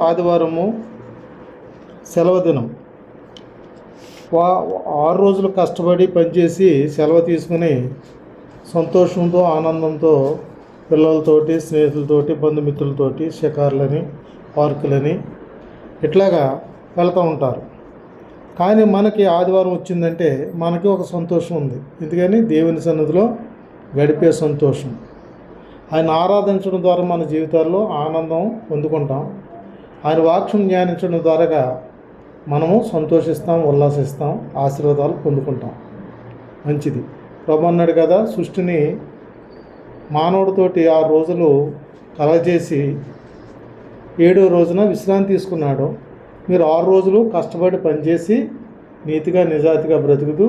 ఆదివారము సెలవు దినం. 6 రోజులు కష్టపడి పనిచేసి సెలవు తీసుకుని సంతోషంతో ఆనందంతో పిల్లలతోటి, స్నేహితులతోటి, బంధుమిత్రులతోటి షికారులని, పార్కులని ఇట్లాగా వెళ్తూ ఉంటారు. కానీ మనకి ఆదివారం వచ్చిందంటే మనకి ఒక సంతోషం ఉంది. ఎందుకని దేవుని సన్నిధిలో గడిపే సంతోషం. ఆయన ఆరాధించడం ద్వారా మన జీవితాల్లో ఆనందం పొందుకుంటాం. ఆయన వాక్యం ధ్యానించడం ద్వారా మనము సంతోషిస్తాం, ఉల్లాసిస్తాం, ఆశీర్వాదాలు పొందుకుంటాం. మంచిది. ప్రభు అన్నాడు కదా, సృష్టిని మానవుడితోటి 6 రోజులు కలగజేసి 7వ రోజున విశ్రాంతి తీసుకున్నాడు. మీరు 6 రోజులు కష్టపడి పనిచేసి నీతిగా నిజాయితీగా బ్రతుకుతూ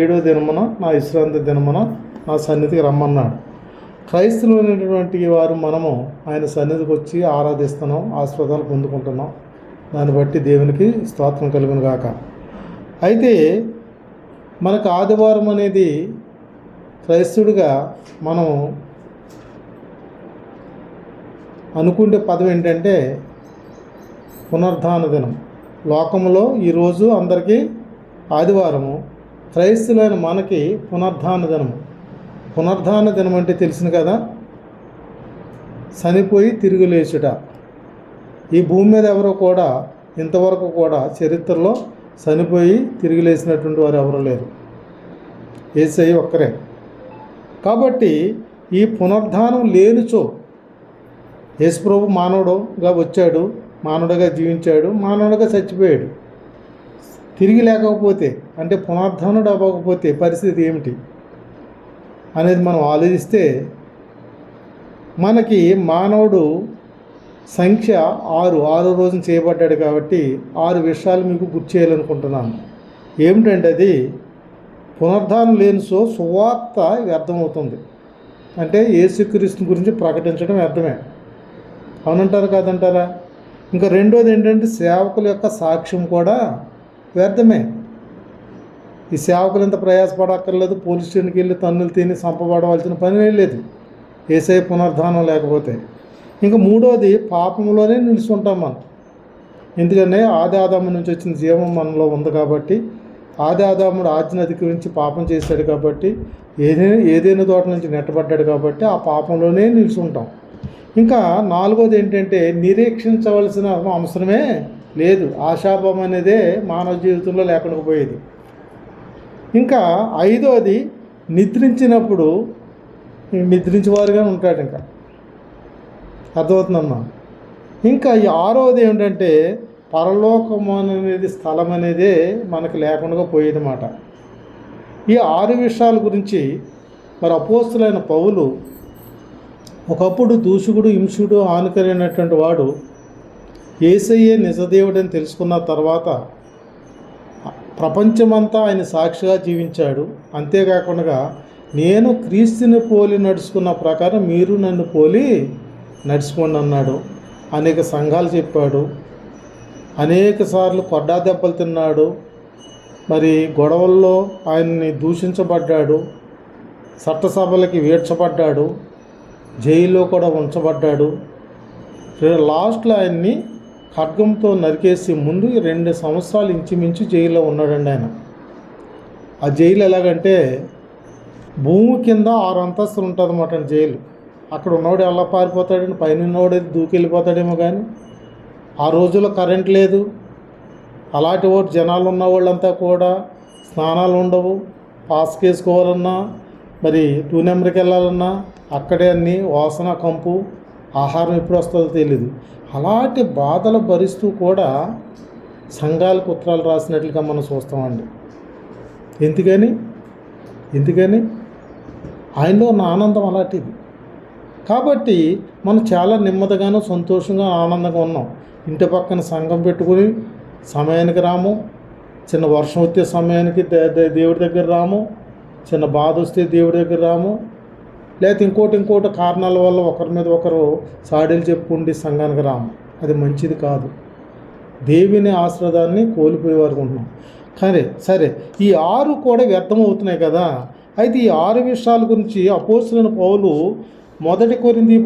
7వ దినమున నా విశ్రాంతి దినమున నా సన్నిధికి రమ్మన్నాడు. క్రైస్తవులైనటువంటి వారు మనము ఆయన సన్నిధికి వచ్చి ఆరాధిస్తున్నాం, ఆశీర్వాదాలు పొందుకుంటున్నాం. దాన్ని బట్టి దేవునికి స్తోత్రం కలుగును గాక. అయితే మనకు ఆదివారం అనేది క్రైస్తవుడిగా మనం అనుకుంటే పదం ఏంటంటే పునరుద్ధాన దినం. లోకంలో ఈరోజు అందరికీ ఆదివారము, క్రైస్తవులైన మనకి పునరుద్ధాన దినము. పునరుద్ధాన దినం అంటే తెలిసింది కదా, చనిపోయి తిరిగి లేచుట. ఈ భూమి మీద ఎవరో కూడా ఇంతవరకు కూడా చరిత్రలో చనిపోయి తిరిగి లేచినటువంటి వారు ఎవరు లేరు, యేసయ్య ఒక్కరే. కాబట్టి ఈ పునరుద్ధానం లేనిచో యేసుప్రభు మానవుడుగా వచ్చాడు, మానవుడిగా జీవించాడు, మానవుడిగా చచ్చిపోయాడు. తిరిగి లేకపోతే అంటే పునరుద్ధానుడు అవ్వకపోతే పరిస్థితి ఏమిటి అనేది మనం ఆలోచిస్తే మనకి మానవుడు సంఖ్య 6 రోజున చేయబడ్డాడు. కాబట్టి 6 విషయాలు మీకు గుర్తు చేయాలనుకుంటున్నాను. ఏమిటంటే అది పునరుద్ధానం లేనిసో సువార్త వ్యర్థమవుతుంది. అంటే యేసుక్రీస్తు గురించి ప్రకటించడం వ్యర్థమే. అవునంటారు కాదంటారా? ఇంకా రెండోది ఏంటంటే సేవకుల యొక్క సాక్ష్యం కూడా వ్యర్థమే. ఈ సేవకులు ఎంత ప్రయాసపడక్కర్లేదు, పోలీస్ స్టేషన్కి వెళ్ళి తన్నులు తిని చంపబడవలసిన పని లేదు యేసయ్య పునరుద్ధానం లేకపోతే. ఇంకా మూడోది పాపంలోనే నిలుచుంటాం మనం. ఎందుకంటే ఆది ఆదాము నుంచి వచ్చిన జీవం మనలో ఉంది కాబట్టి, ఆది ఆదాముడు ఆజ్ఞ అతిక్రమించి పాపం చేశాడు కాబట్టి, ఏదైనా తోట నుంచి నెట్టబడ్డాడు కాబట్టి ఆ పాపంలోనే నిలుచుంటాం. ఇంకా నాలుగోది ఏంటంటే నిరీక్షించవలసిన అవసరమే లేదు. ఆశాభావం అనేదే మానవ జీవితంలో లేకుండా పోయేది. ఇంకా ఐదోది నిద్రించినప్పుడు నిద్రించేవారుగానే ఉంటాడు. ఇంకా అర్థమవుతుందమ్మా. ఇంకా ఈ ఆరోది ఏమిటంటే పరలోకము అనేది స్థలం అనేదే మనకు లేకుండా పోయేదన్నమాట. ఈ 6 విషయాల గురించి మరి అపోస్తులైన పౌలు ఒకప్పుడు దూషకుడు, హింసుడు, హానికరైనటువంటి వాడు యేసయ్యే నిజదేవుడని తెలుసుకున్న తర్వాత ప్రపంచమంతా ఆయన సాక్షిగా జీవించాడు. అంతేకాకుండా నేను క్రీస్తుని పోలి నడుచుకున్న ప్రకారం మీరు నన్ను పోలి నడుచుకోండి అన్నాడు. అనేక సంఘాలు చెప్పాడు, అనేక సార్లు కొడ్డా దెబ్బలు తిన్నాడు, మరి గొడవల్లో ఆయన్ని దూషించబడ్డాడు, చట్టసభలకి వీడ్చబడ్డాడు, జైల్లో కూడా ఉంచబడ్డాడు. లాస్ట్లో ఆయన్ని ఖడ్గంతో నరికేసి ముందు 2 సంవత్సరాలు ఇంచుమించు జైల్లో ఉన్నాడండి ఆయన. ఆ జైలు ఎలాగంటే భూమి కింద 6 అంతస్తులు ఉంటుంది అన్నమాట జైలు. అక్కడ ఉన్నవాడు ఎలా పారిపోతాడని, పైన ఉన్నవాడు దూకెళ్ళిపోతాడేమో. కానీ ఆ రోజుల్లో కరెంట్ లేదు. అలాంటి వాడు జనాలు ఉన్న వాళ్ళంతా కూడా స్నానాలు ఉండవు, పాస్క్ వేసుకోవాలన్నా, మరి 2 నెంబర్కి వెళ్ళాలన్నా అక్కడే అన్నీ వాసన, కంపు, ఆహారం ఎప్పుడు వస్తుందో తెలీదు. అలాంటి బాధలు భరిస్తూ కూడా సంఘాలకు ఉత్తరాలు రాసినట్లుగా మనం చూస్తామండి. ఎందుకని ఆయనలో ఉన్న ఆనందం అలాంటిది. కాబట్టి మనం చాలా నెమ్మదిగాను సంతోషంగా ఆనందంగా ఉన్నాం. ఇంటి పక్కన సంఘం పెట్టుకుని సమయానికి రాము, చిన్న వర్షం వచ్చే సమయానికి దేవుడి దగ్గర రాము, చిన్న బాధ వస్తే దేవుడి దగ్గర రాము, లేకపోతే ఇంకోటి కారణాల వల్ల ఒకరి మీద ఒకరు సాడీలు చెప్పుకుండి సంఘానికి రాము. అది మంచిది కాదు. దేవుని ఆశ్రదాన్ని కోల్పోయేవారు ఉంటున్నాం. కానీ సరే, ఈ 6 కూడా వ్యర్థమవుతున్నాయి కదా. అయితే ఈ 6 విషయాల గురించి అపోస్తలుడైన పౌలు మొదటి కొరింథీ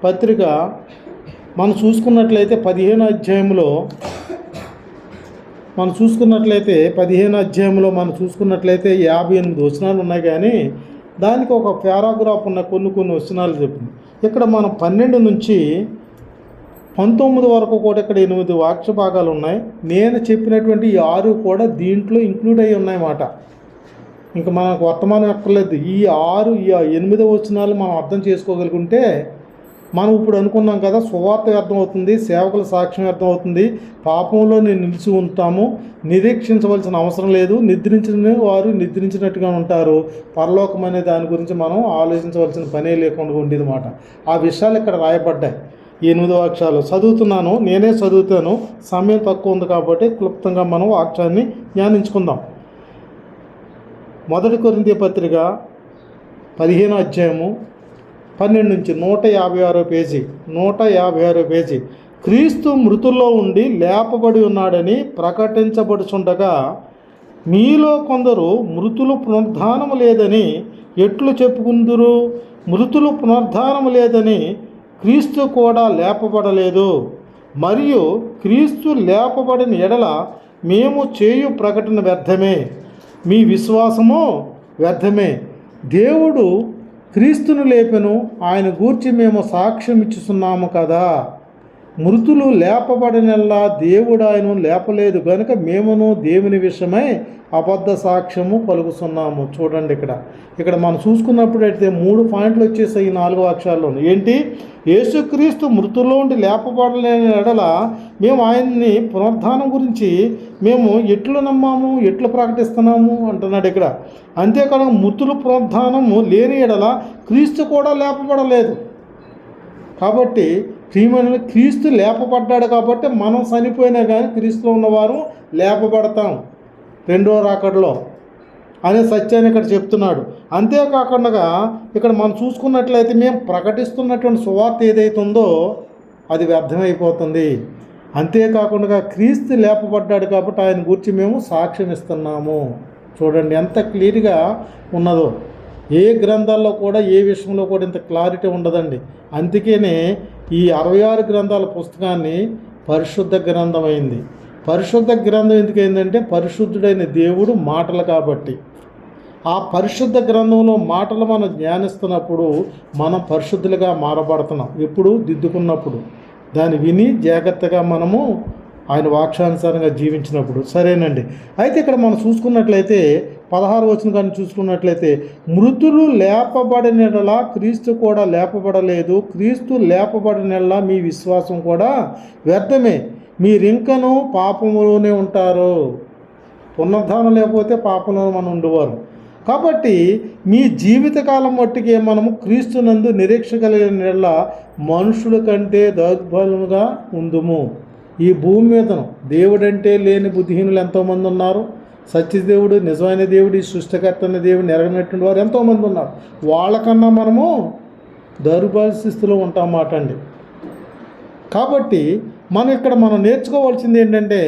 పత్రిక మనం చూసుకున్నట్లయితే 15వ అధ్యాయంలో మనం చూసుకున్నట్లయితే 58 వచనాలు ఉన్నాయి. కానీ దానికి ఒక పారాగ్రాఫ్ ఉన్న కొన్ని వచనాలు చెప్పింది. ఇక్కడ మనం 12 నుంచి 19 వరకు కూడా ఇక్కడ 8 వాక్య భాగాలు ఉన్నాయి. నేను చెప్పినటువంటి ఈ 6 కూడా దీంట్లో ఇంక్లూడ్ అయ్యి ఉన్నాయన్నమాట. ఇంకా మనకు వర్తమానం ఎక్కర్లేదు. ఈ 8 వచనాలు మనం అర్థం చేసుకోగలుగుంటే మనం ఇప్పుడు అనుకున్నాం కదా, సువార్త వ్యర్థం అవుతుంది, సేవకుల సాక్ష్యం వ్యర్థం అవుతుంది, పాపంలో నేను నిలిచి ఉంటాము, నిరీక్షించవలసిన అవసరం లేదు, నిద్రించిన వారు నిద్రించినట్టుగా ఉంటారు, పరలోకం అనే దాని గురించి మనం ఆలోచించవలసిన పనే లేకుండా ఉండేది మాట. ఆ విషయాలు ఇక్కడ రాయబడ్డాయి. 8 వాక్యాలు చదువుతున్నాను, నేనే చదువుతాను, సమయం తక్కువ ఉంది కాబట్టి క్లుప్తంగా మనం వాక్యాన్ని ధ్యానించుకుందాం. మొదటి కొరింథీ పత్రిక 15వ అధ్యాయము 12 నుంచి 156 పేజీ. క్రీస్తు మృతుల్లో ఉండి లేపబడి ఉన్నాడని ప్రకటించబడుచుండగా మీలో కొందరు మృతులు పునరుద్ధానము లేదని ఎట్లు చెప్పుకుందురు? మృతులు పునరుద్ధానము లేదని క్రీస్తు కూడా లేపబడలేదు. మరియు క్రీస్తు లేపబడిన ఎడల మేము చేయు ప్రకటన వ్యర్థమే, మీ విశ్వాసము వ్యర్థమే. దేవుడు క్రీస్తును లేపెను, ఆయన గూర్చి మేము సాక్ష్యం ఇచ్చుచున్నాము కదా. మృతులు లేపబడినల్లా దేవుడు ఆయనను లేపలేదు కనుక మేమును దేవుని విషయమై అబద్ధ సాక్ష్యము పలుకుతున్నాము. చూడండి, ఇక్కడ మనం చూసుకున్నప్పుడు అయితే 3 పాయింట్లు వచ్చేసాయి ఈ 4 వాక్యాల్లో. ఏంటి? యేసుక్రీస్తు మృతుల్లో ఉండి లేపబడలేని ఎడల మేము ఆయన్ని పునరుద్ధానం గురించి మేము ఎట్లు నమ్మాము, ఎట్లు ప్రకటిస్తున్నాము అంటున్నాడు ఇక్కడ. అంతేకాదు మృతులు పునరుద్ధానము లేని ఎడల క్రీస్తు కూడా లేపబడలేదు. కాబట్టి క్రీస్తు లేపబడ్డాడు కాబట్టి మనం చనిపోయినా కానీ క్రీస్తులో ఉన్నవారు లేపబడతాం రెండో రాకడలో అనే సత్యాన్ని ఇక్కడ చెప్తున్నాడు. అంతేకాకుండా ఇక్కడ మనం చూసుకున్నట్లయితే మేము ప్రకటిస్తున్నటువంటి సువార్త ఏదైతే ఉందో అది వ్యర్థమైపోతుంది. అంతేకాకుండా క్రీస్తు లేపబడ్డాడు కాబట్టి ఆయన గురించి మేము సాక్ష్యం ఇస్తున్నాము. చూడండి ఎంత క్లియర్గా ఉన్నదో. ఏ గ్రంథాల్లో కూడా ఏ విషయంలో కూడా ఇంత క్లారిటీ ఉండదండి. అందుకనే ఈ 66 గ్రంథాల పుస్తకాన్ని పరిశుద్ధ గ్రంథం అయింది. పరిశుద్ధ గ్రంథం ఎందుకైందంటే పరిశుద్ధుడైన దేవుడు మాటలు కాబట్టి. ఆ పరిశుద్ధ గ్రంథంలో మాటలు మనం ధ్యానిస్తున్నప్పుడు మనం పరిశుద్ధులుగా మారబడుతున్నాం. ఎప్పుడు దిద్దుకున్నప్పుడు, దాన్ని విని జాగ్రత్తగా మనము ఆయన వాక్యానుసారంగా జీవించినప్పుడు. సరేనండి. అయితే ఇక్కడ మనం చూసుకున్నట్లయితే 16 వచనం కానీ చూసుకున్నట్లయితే మృతులు లేపబడినలా క్రీస్తు కూడా లేపబడలేదు, క్రీస్తు లేపబడినలా మీ విశ్వాసం కూడా వ్యర్థమే, మీరింకనూ పాపములోనే ఉంటారు. పునరుద్ధానం లేకపోతే పాపంలో మనం ఉండేవారు. కాబట్టి మీ జీవితకాలం మట్టుకే మనము క్రీస్తునందు నిరీక్ష కలిగిన మనుషుల కంటే దౌర్బల్యంగా ఉందుము. ఈ భూమి మీదను దేవుడంటే లేని బుద్ధిహీనులు ఎంతోమంది ఉన్నారు. సత్యదేవుడు, నిజమైన దేవుడు, ఈ సృష్టికర్త అనే దేవుడు నెరవేరినటువంటి వారు ఎంతోమంది ఉన్నారు. వాళ్ళకన్నా మనము దౌర్బల్య స్థితిలో ఉంటామాట అండి. కాబట్టి మనం నేర్చుకోవాల్సింది ఏంటంటే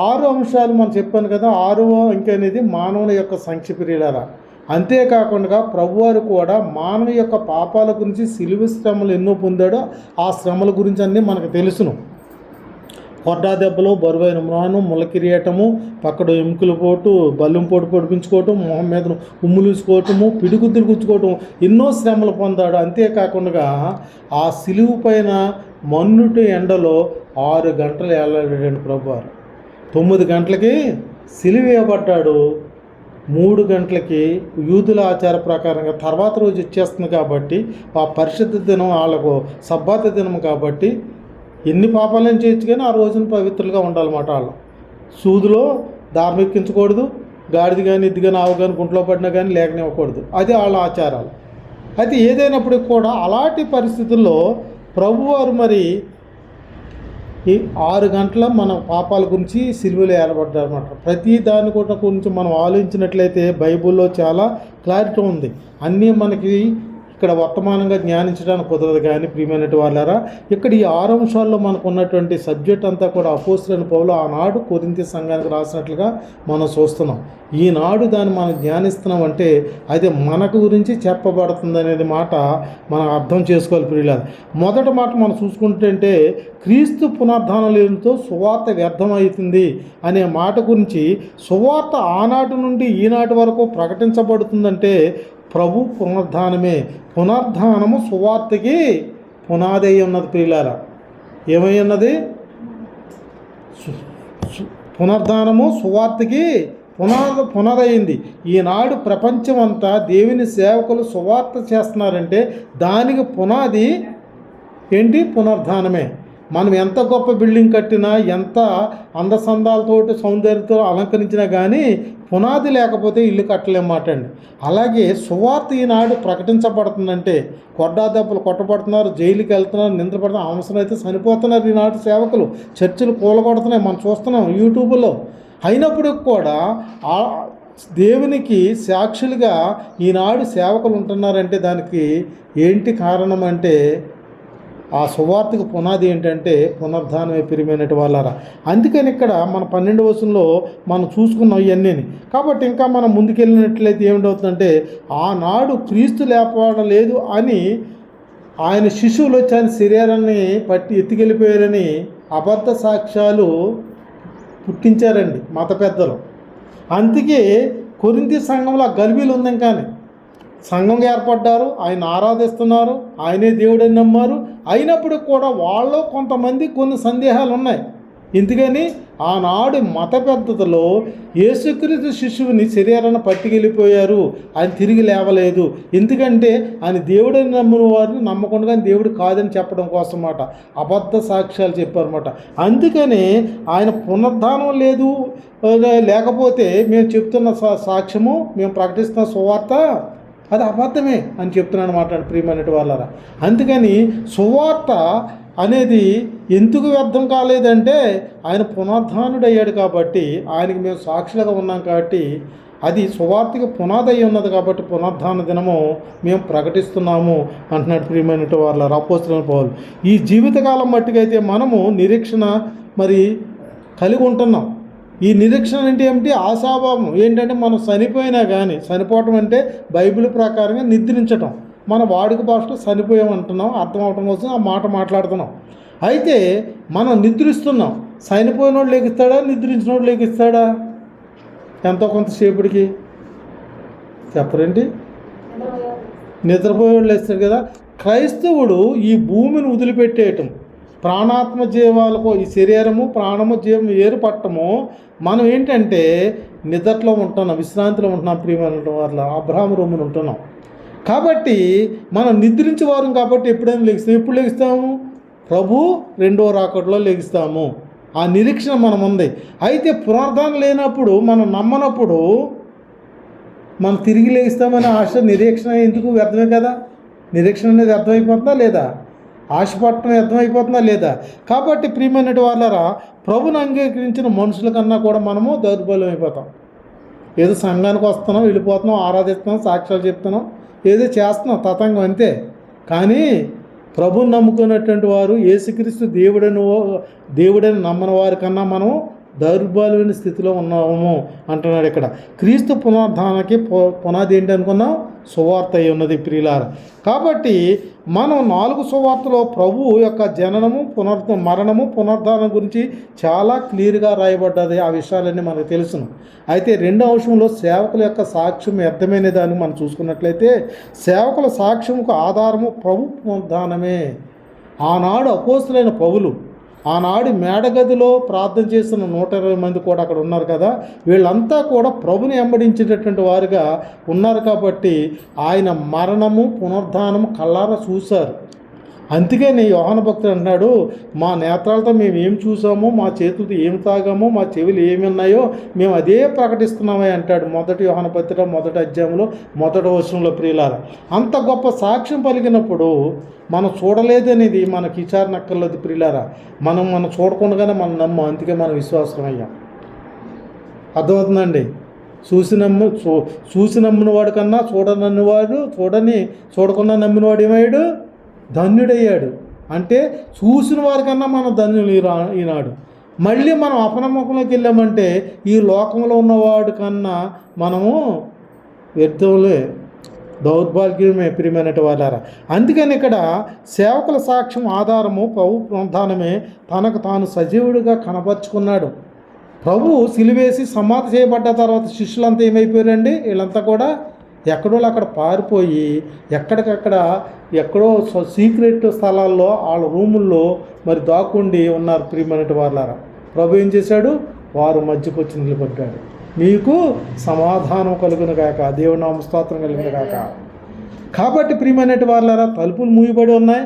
6 అంశాలు మనం చెప్పాను కదా. 6వ అంకె అనేది మానవుని యొక్క సంక్షిప్తీలరా. అంతేకాకుండా ప్రభువారు కూడా మానవుని యొక్క పాపాల గురించి సిలువ శ్రమలు ఎన్నో పొందాడో ఆ శ్రమల గురించి అన్నీ మనకు తెలుసును. కొడ్డా దెబ్బలు, బరువైన మ్రాను, ములకిరియటము, పక్కన ఎముకలు పోటు, బల్లం పోటు పొడిపించుకోవటం, మొహం మీద ఉమ్ములుసుకోవటము, పిడిగుద్దులు గుచ్చుకోవటం, ఎన్నో శ్రమలు పొందాడు. అంతేకాకుండా ఆ సిలువు పైన మన్నుటి ఎండలో 6 గంటలు ఏలాడాడు ప్రభువారు. 9 గంటలకి సిలువ వేయబడ్డాడు. 3 గంటలకి యూదుల ఆచార ప్రకారంగా తర్వాత రోజు వచ్చేస్తుంది కాబట్టి ఆ పరిశుద్ధ దినం వాళ్ళకు సబ్బాత దినం కాబట్టి ఎన్ని పాపాలను చేయొచ్చు కానీ ఆ రోజున పవిత్రులుగా ఉండాలన్నమాట. వాళ్ళు సూదులో దారం ఎక్కించకూడదు, గాడిది కానీ, ఇది కానీ, ఆవు కానీ గుంట్లో పడినా కానీ లేకనివ్వకూడదు. అది వాళ్ళ ఆచారాలు. అయితే ఏదైనప్పటికీ కూడా అలాంటి పరిస్థితుల్లో ప్రభువారు మరి ఈ 6 గంటల మన పాపాల గురించి సిలువలో ఏలబడ్డారు అన్నమాట. ప్రతి దాని గురించి మనం ఆలోచించినట్లయితే బైబిల్లో చాలా క్లారిటీ ఉంది. అన్నీ మనకి ఇక్కడ వర్తమానంగా జ్ఞానించడానికి కుదరదు. కానీ ప్రియమైనటువంటి వాళ్ళారా, ఇక్కడ ఈ 6 అంశాల్లో మనకు ఉన్నటువంటి సబ్జెక్ట్ అంతా కూడా అపోస్తలుడైన పౌలు ఆనాడు కొరింథీ సంఘానికి రాసినట్లుగా మనం చూస్తున్నాం. ఈనాడు దాన్ని మనం జ్ఞానిస్తున్నాం అంటే అది మనకు గురించి చెప్పబడుతుంది అనేది మాట మనం అర్థం చేసుకోవాలి ప్రియులారా. మొదటి మాట మనం చూసుకుంటుంటే క్రీస్తు పునరుద్ధానం లేనితో సువార్త వ్యర్థమవుతుంది అనే మాట గురించి, సువార్త ఆనాటి నుండి ఈనాటి వరకు ప్రకటించబడుతుందంటే ప్రభు పునరుద్ధానమే. పునరుద్ధానము సువార్తకి పునాది అయి ఉన్నది ప్రియులారా. ఏమై ఉన్నది? పునరుద్ధానము సువార్తకి పునాది అయింది. ఈనాడు ప్రపంచం అంతా దేవుని సేవకులు సువార్త చేస్తున్నారంటే దానికి పునాది ఏంటి? పునరుద్ధానమే. మనం ఎంత గొప్ప బిల్డింగ్ కట్టినా, ఎంత అందసందాలతోటి సౌందర్యంతో అలంకరించినా కానీ పునాది లేకపోతే ఇల్లు కట్టలేమాట అండి. అలాగే సువార్త ఈనాడు ప్రకటించబడుతుందంటే కొడ్డా దెబ్బలు కొట్టబడుతున్నారు, జైలుకి వెళ్తున్నారు, నింద్రపడుతున్నారు, అవసరమైతే చనిపోతున్నారు ఈనాడు సేవకులు. చర్చిలు కూలగొడుతున్నాయి, మనం చూస్తున్నాం యూట్యూబ్లో. అయినప్పటికి కూడా దేవునికి సాక్షులుగా ఈనాడు సేవకులు ఉంటున్నారంటే దానికి ఏంటి కారణం అంటే ఆ సువార్తకు పునాది ఏంటంటే పునరుద్ధానమే ప్రియమైనటువంటి వాళ్ళారా. అందుకని ఇక్కడ మన 12వ వచనంలో మనం చూసుకున్నాం ఇవన్నీ. కాబట్టి ఇంకా మనం ముందుకెళ్ళినట్లయితే ఏమిటవుతుందంటే ఆనాడు క్రీస్తు లేపడలేదు అని ఆయన శిశువులు వచ్చి ఆయన శరీరాన్ని పట్టి ఎత్తుకెళ్ళిపోయారని అబద్ధ సాక్ష్యాలు పుట్టించారండి మత పెద్దలు. అందుకే కొరింథీ సంఘంలో గలిబీలు ఉందని కానీ సంఘంగా ఏర్పడ్డారు, ఆయన ఆరాధిస్తున్నారు, ఆయనే దేవుడని నమ్మారు. అయినప్పుడు కూడా వాళ్ళు కొంతమంది కొన్ని సందేహాలు ఉన్నాయి. ఎందుకని ఆనాడు మత పెద్దతలో యేసుక్రీస్తు శిశువుని శరీరాన్ని పట్టుకెళ్ళిపోయారు, ఆయన తిరిగి లేవలేదు. ఎందుకంటే ఆయన దేవుడని నమ్మిన వారిని నమ్మకుండా దేవుడు కాదని చెప్పడం కోసం అన్నమాట అబద్ధ సాక్ష్యాలు చెప్పారన్నమాట. అందుకని ఆయన పునరుద్ధానం లేదు, లేకపోతే మేము చెప్తున్న సాక్ష్యము, మేము ప్రకటిస్తున్న సువార్త అది అబద్ధమే అని చెప్తున్నాను మాట ప్రియమైనటువంటి వాళ్ళారా. అందుకని సువార్త అనేది ఎందుకు వ్యర్థం కాలేదంటే ఆయన పునరుద్ధానుడు అయ్యాడు కాబట్టి, ఆయనకి మేము సాక్షులుగా ఉన్నాం కాబట్టి అది సువార్తకి పునాది అయి ఉన్నది కాబట్టి పునరుద్ధాన దినము మేము ప్రకటిస్తున్నాము అంటున్నాడు ప్రియమైనటువంటి వాళ్ళారా అపోస్తలుడైన పౌలు. ఈ జీవితకాలం మట్టుకైతే మనము నిరీక్షణ మరి కలిగి ఉంటున్నాం. ఈ నిరీక్షణ అంటే ఏమిటి? ఆశాభావం ఏంటంటే మనం చనిపోయినా కానీ, చనిపోవటం అంటే బైబిల్ ప్రకారంగా నిద్రించటం, మన వాడుక భాషలో చనిపోయామంటున్నాం, అర్థం అవటం కోసం ఆ మాట మాట్లాడుతున్నాం. అయితే మనం నిద్రిస్తున్నాం. చనిపోయినోడు లెగిస్తాడా, నిద్రించినోడు లెగిస్తాడా? ఎంతో కొంతసేపటికి చెప్పరేంటి? నిద్రపోయేవాడు లేస్తాడు కదా. క్రైస్తవుడు ఈ భూమిని వదిలిపెట్టేయటం, ప్రాణాత్మ జీవాలకు ఈ శరీరము ప్రాణము జీవం ఏర్పడటము, మనం ఏంటంటే నిద్రలో ఉంటున్నాం, విశ్రాంతిలో ఉంటున్నాం ప్రియమైన వాళ్ళ అబ్రహాము రొమ్మున ఉంటున్నాం. కాబట్టి మనం నిద్రించే వారం కాబట్టి ఎప్పుడైనా లెగిస్తాం. ఎప్పుడు లెగిస్తాము? ప్రభు 2వ రాకడలో లెగిస్తాము. ఆ నిరీక్షణ మనం ఉంది. అయితే పునరుద్ధానం లేనప్పుడు, మనం నమ్మనప్పుడు మనం తిరిగి లెగిస్తామనే ఆశ, నిరీక్షణ ఎందుకు? వ్యర్థమే కదా. నిరీక్షణ అనేది అర్థమైపోతుందా లేదా? ఆశపడటం అర్థమైపోతుందా లేదా? కాబట్టి ప్రియమైనటువంటి వాళ్ళారా, ప్రభుని అంగీకరించిన మనుషుల కన్నా కూడా మనము దౌర్బల్యం అయిపోతాం. ఏదో సంఘానికి వస్తున్నాం, వెళ్ళిపోతున్నాం, ఆరాధిస్తున్నాం, సాక్ష్యాలు చెప్తున్నాం, ఏదో చేస్తున్నాం తతంగం అంతే. కానీ ప్రభుని నమ్ముకున్నటువంటి వారు, యేసుక్రీస్తు దేవుడని నమ్మని వారి కన్నా మనం దౌర్బల్యమైన స్థితిలో ఉన్నాము అంటున్నాడు ఇక్కడ. క్రీస్తు పునరుద్ధానానికి పునాది ఏంటి అనుకున్నాం? సువార్త అయి ఉన్నది ప్రియులారా. కాబట్టి మనం 4 సువార్తలో ప్రభు యొక్క జననము, మరణము, పునరుద్ధానం గురించి చాలా క్లియర్గా రాయబడ్డది. ఆ విషయాలన్నీ మనకు తెలుసును. అయితే 2వ అంశంలో సేవకుల యొక్క సాక్ష్యం వ్యర్థమైన దాన్ని మనం చూసుకున్నట్లయితే, సేవకుల సాక్ష్యముకు ఆధారము ప్రభు పునరుద్ధానమే. ఆనాడు అపోస్తలులైన పౌలు, ఆనాడు మేడగదిలో ప్రార్థన చేస్తున్న 120 మంది కూడా అక్కడ ఉన్నారు కదా, వీళ్ళంతా కూడా ప్రభుని వెంబడించేటటువంటి వారుగా ఉన్నారు కాబట్టి ఆయన మరణము, పునరుద్ధానము కళ్ళారా చూశారు. అందుకని యోహాను భక్తుడు అన్నాడు, మా నేత్రాలతో మేము ఏం చూసామో, మా చేతులతో ఏం తాగామో, మా చెవులు ఏమి ఉన్నాయో మేము అదే ప్రకటిస్తున్నామే అంటాడు. మొదటి యోహాను పత్రిక 1వ అధ్యాయంలో 1వ వచనంలో. ప్రియులారా, అంత గొప్ప సాక్ష్యం పలికినప్పుడు మనం చూడలేదనేది మనకి విచారణ అక్కర్లేదు. ప్రియులారా, మనం చూడకుండానే మనం నమ్మాం, అందుకే మనం విశ్వాసం అయ్యాం. అర్థమవుతుందండి? చూసి నమ్మిన వాడు కన్నా చూడకుండా నమ్మిన వాడు ఏమయ్యాడు? ధన్యుడయ్యాడు. అంటే చూసిన వారికన్నా మనం ధన్యులు ఈనాడు. మళ్ళీ మనం అపనమ్మకంలోకి వెళ్ళామంటే ఈ లోకంలో ఉన్నవాడు కన్నా మనము వ్యర్థులే, దౌర్భాగ్యమే ప్రియమైనటి వాళ్ళారా. అందుకని ఇక్కడ సేవకుల సాక్ష్యం ఆధారము ప్రభు ప్రధానమే తనకు తాను సజీవుడిగా కనపరుచుకున్నాడు. ప్రభువు సిలువేసి సమాధి చేయబడ్డ తర్వాత శిష్యులంతా ఏమైపోయారండి? వీళ్ళంతా కూడా ఎక్కడో అక్కడ పారిపోయి ఎక్కడో సీక్రెట్ స్థలాల్లో వాళ్ళ రూముల్లో మరి దాక్కుండి ఉన్నారు ప్రియమైనటి వాళ్ళారా. ప్రభు ఏం చేశాడు? వారు మధ్యకు వచ్చి నిలబడ్డాడు. మీకు సమాధానం కలుగును గాక, దేవుని నామ స్తోత్రం కలుగును గాక. కాబట్టి ప్రియమైనటి వాళ్ళారా, తలుపులు మూయబడి ఉన్నాయి.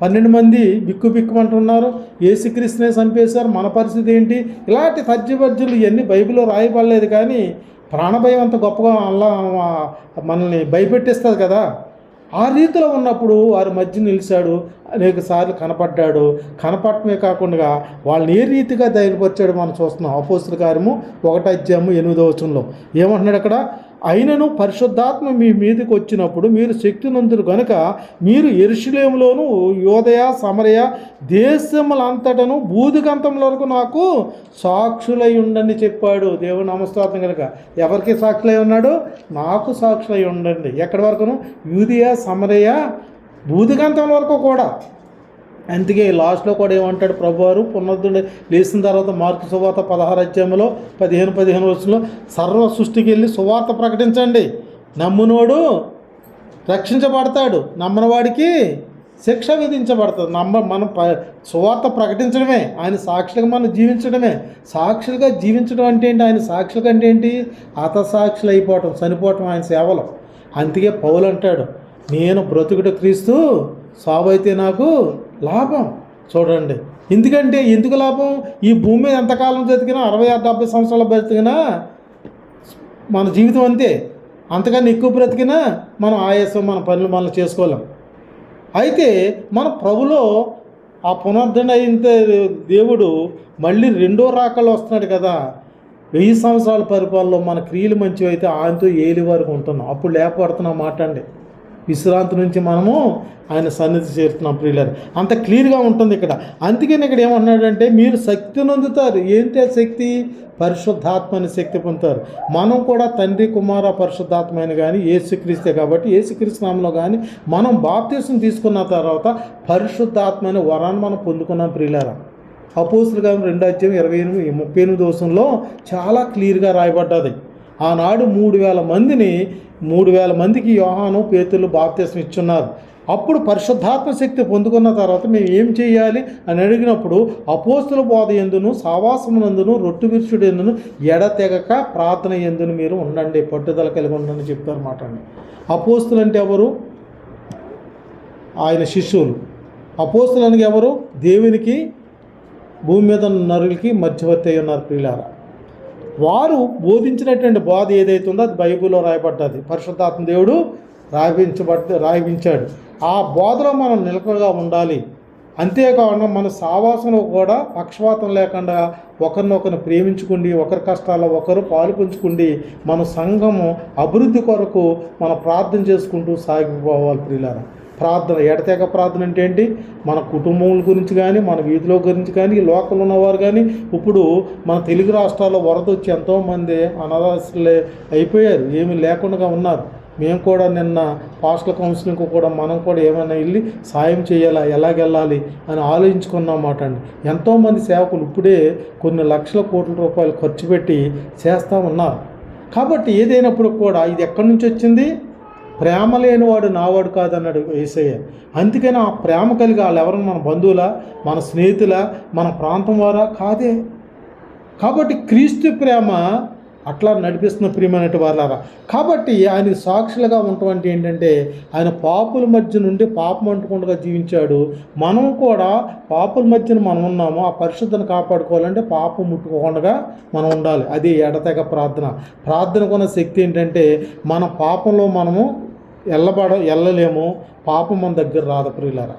12 మంది బిక్కుమంటున్నారు. యేసుక్రీస్తునే చంపేశారు, మన పరిస్థితి ఏంటి? ఇలాంటి తజ్జబజ్జులు ఇవన్నీ బైబిల్లో రాయబడలేదు, కానీ ప్రాణభయం అంత గొప్పగా అలా మనల్ని భయపెట్టేస్తుంది కదా. ఆ రీతిలో ఉన్నప్పుడు వారి మధ్య నిలిచాడు, అనేక సార్లు కనపడ్డాడు. కనపడటమే కాకుండా వాళ్ళని ఏ రీతిగా ధైర్యపరిచాడు మనం చూస్తున్నాం. అపోస్తలుల కార్యము 1వ అధ్యాయము 8వ వచనంలో ఏమంటున్నాడు అక్కడ? అయినను పరిశుద్ధాత్మ మీ మీదకి వచ్చినప్పుడు మీరు శక్తి నందురు గనుక మీరు యెరూషలేములోను యూదయ సమరయ దేశములంతటను బూదిగంతముల వరకు నాకు సాక్షులై ఉండండి చెప్పాడు. దేవుని నామస్తోత్రం కనుక ఎవరికి సాక్షులై ఉన్నాడు? నాకు సాక్షులై ఉండండి. ఎక్కడి వరకును? యూదయ సమరయ బూదిగంతం వరకు కూడా. అందుకే లాస్ట్లో కూడా ఏమంటాడు ప్రభువారు? పునరుద్ధరణ లేచిన తర్వాత మార్కు సువార్త 16వ అధ్యాయంలో 15 వచనంలో సర్వ సృష్టికి వెళ్ళి సువార్త ప్రకటించండి, నమ్మునోడు రక్షించబడతాడు, నమ్మనవాడికి శిక్ష విధించబడుతుంది. మనం సువార్త ప్రకటించడమే, ఆయన సాక్షులుగా మనం జీవించడమే. సాక్షులుగా జీవించడం అంటే ఏంటి? ఆయన సాక్షులుగా అంటే ఏంటి? హతసాక్షులు అయిపోవటం, చనిపోవటం ఆయన సేవలో. అందుకే పౌలు అంటాడు, నేను బ్రతుకుట క్రీస్తు, సావైతే నాకు లాభం. చూడండి, ఎందుకు లాభం? ఈ భూమి మీద ఎంతకాలం బ్రతికినా 66-70 సంవత్సరాలు బ్రతికినా మన జీవితం అంతే. అంతకన్నా ఎక్కువ బ్రతికినా మనం ఆయాసం, మన పనులు మనం చేసుకోలేం. అయితే మన ప్రభులో ఆ పునరుద్ధరణ అయిన దేవుడు మళ్ళీ 2వ రాకల్లో వస్తున్నాడు కదా. 1000 సంవత్సరాల పరిపాలనలో మన క్రియలు మంచివి అయితే ఆయనతో ఏలి వరకు ఉంటున్నాం. అప్పుడు లేకపోతున్నాం మాట్లాడండి. విశ్రాంతి నుంచి మనము ఆయన సన్నిధి చేరుతున్నాం ప్రియులారా. అంత క్లియర్గా ఉంటుంది ఇక్కడ. అందుకని ఇక్కడ ఏమంటున్నాడంటే మీరు శక్తిని అందుతారు. ఏంటి శక్తి? పరిశుద్ధాత్మ అనే శక్తి పొందుతారు. మనం కూడా తండ్రి కుమార పరిశుద్ధాత్మైన కానీ యేసుక్రీస్తే కాబట్టి యేసుక్రీస్తు నామములో కానీ మనం బాప్తిసం తీసుకున్న తర్వాత పరిశుద్ధాత్మ అనే వరాన్ని మనం పొందుకున్నాం ప్రియులారా. అపోస్తలుల కార్యం 2వ అధ్యాయం 38 వచనంలో చాలా క్లియర్గా రాయబడ్డది. ఆనాడు 3,000 మందికి యోహాను పేతురు బాప్తిసం ఇచ్చున్నారు. అప్పుడు పరిశుద్ధాత్మ శక్తి పొందుకున్న తర్వాత మేము ఏం చేయాలి అని అడిగినప్పుడు అపోస్తుల బోధ యందును సావాసమునందును రొట్టె విరుచుడు యందును ఎడతెగక ప్రార్థన యందును మీరు ఉండండి, పట్టుదల కలిగి ఉండండి చెప్పారు మాట అండి. అపోస్తులు అంటే ఎవరు? ఆయన శిష్యులు. అపోస్తులు అనగా ఎవరు? దేవునికి భూమి మీద నరులకి మధ్యవర్తి అయి ఉన్నారు ప్రియులారా. వారు బోధించినటువంటి బోధ ఏదైతే ఉందో అది బైబిల్లో రాయబడ్డది. పరిశుద్ధాత్మ దేవుడు రాయించాడు. ఆ బోధలో మనం నిలకడగా ఉండాలి. అంతేకాకుండా మన సావాసంలో కూడా పక్షపాతం లేకుండా ఒకరినొకరిని ప్రేమించుకుండి, ఒకరి కష్టాల్లో ఒకరు పాలు పంచుకుండి మన సంఘము అభివృద్ధి కొరకు మనం ప్రార్థన చేసుకుంటూ సాగిపోవాలి ప్రియులారా. ప్రార్థన, ఎడతెగ ప్రార్థన అంటే ఏంటి? మన కుటుంబం గురించి కానీ, మన వీధిలో గురించి కానీ, ఈ లోకల్ ఉన్నవారు కానీ. ఇప్పుడు మన తెలుగు రాష్ట్రాల్లో వరద వచ్చి ఎంతోమంది అనాథాశ్రులే అయిపోయారు, ఏమీ లేకుండా ఉన్నారు. మేము కూడా నిన్న పాస్టల్ కౌన్సిలింగ్కి కూడా మనం కూడా ఏమైనా వెళ్ళి సాయం చేయాలా, ఎలాగెళ్ళాలి అని ఆలోచించుకున్నమాట అండి. ఎంతోమంది సేవకులు ఇప్పుడే కొన్ని లక్షల కోట్ల రూపాయలు ఖర్చు పెట్టి చేస్తూ ఉన్నారు. కాబట్టి ఏదైనప్పుడు కూడా ఇది ఎక్కడి నుంచి వచ్చింది? ప్రేమ లేనివాడు నావాడు కాదన్నాడు యేసయ్య. అందుకని ఆ ప్రేమ కలిగి వాళ్ళు ఎవరైనా మన బంధువులా, మన స్నేహితులా, మన ప్రాంతం వారా? కాదే. కాబట్టి క్రీస్తు ప్రేమ అట్లా నడిపిస్తున్న ప్రియమైనటువంటి వాళ్ళారా. కాబట్టి ఆయనకి సాక్షులుగా ఉండటం ఏంటంటే ఆయన పాపుల మధ్య నుండి పాపం అంటకుండా జీవించాడు. మనం కూడా పాపుల మధ్యన మనం ఉన్నాము. ఆ పరిశుద్ధను కాపాడుకోవాలంటే పాపం ముట్టుకోకుండా మనం ఉండాలి. అది ఎడతెగ ప్రార్థనకున్న శక్తి ఏంటంటే మన పాపంలో మనము వెళ్ళలేము. పాపం మన దగ్గర రాదు ప్రియులారా.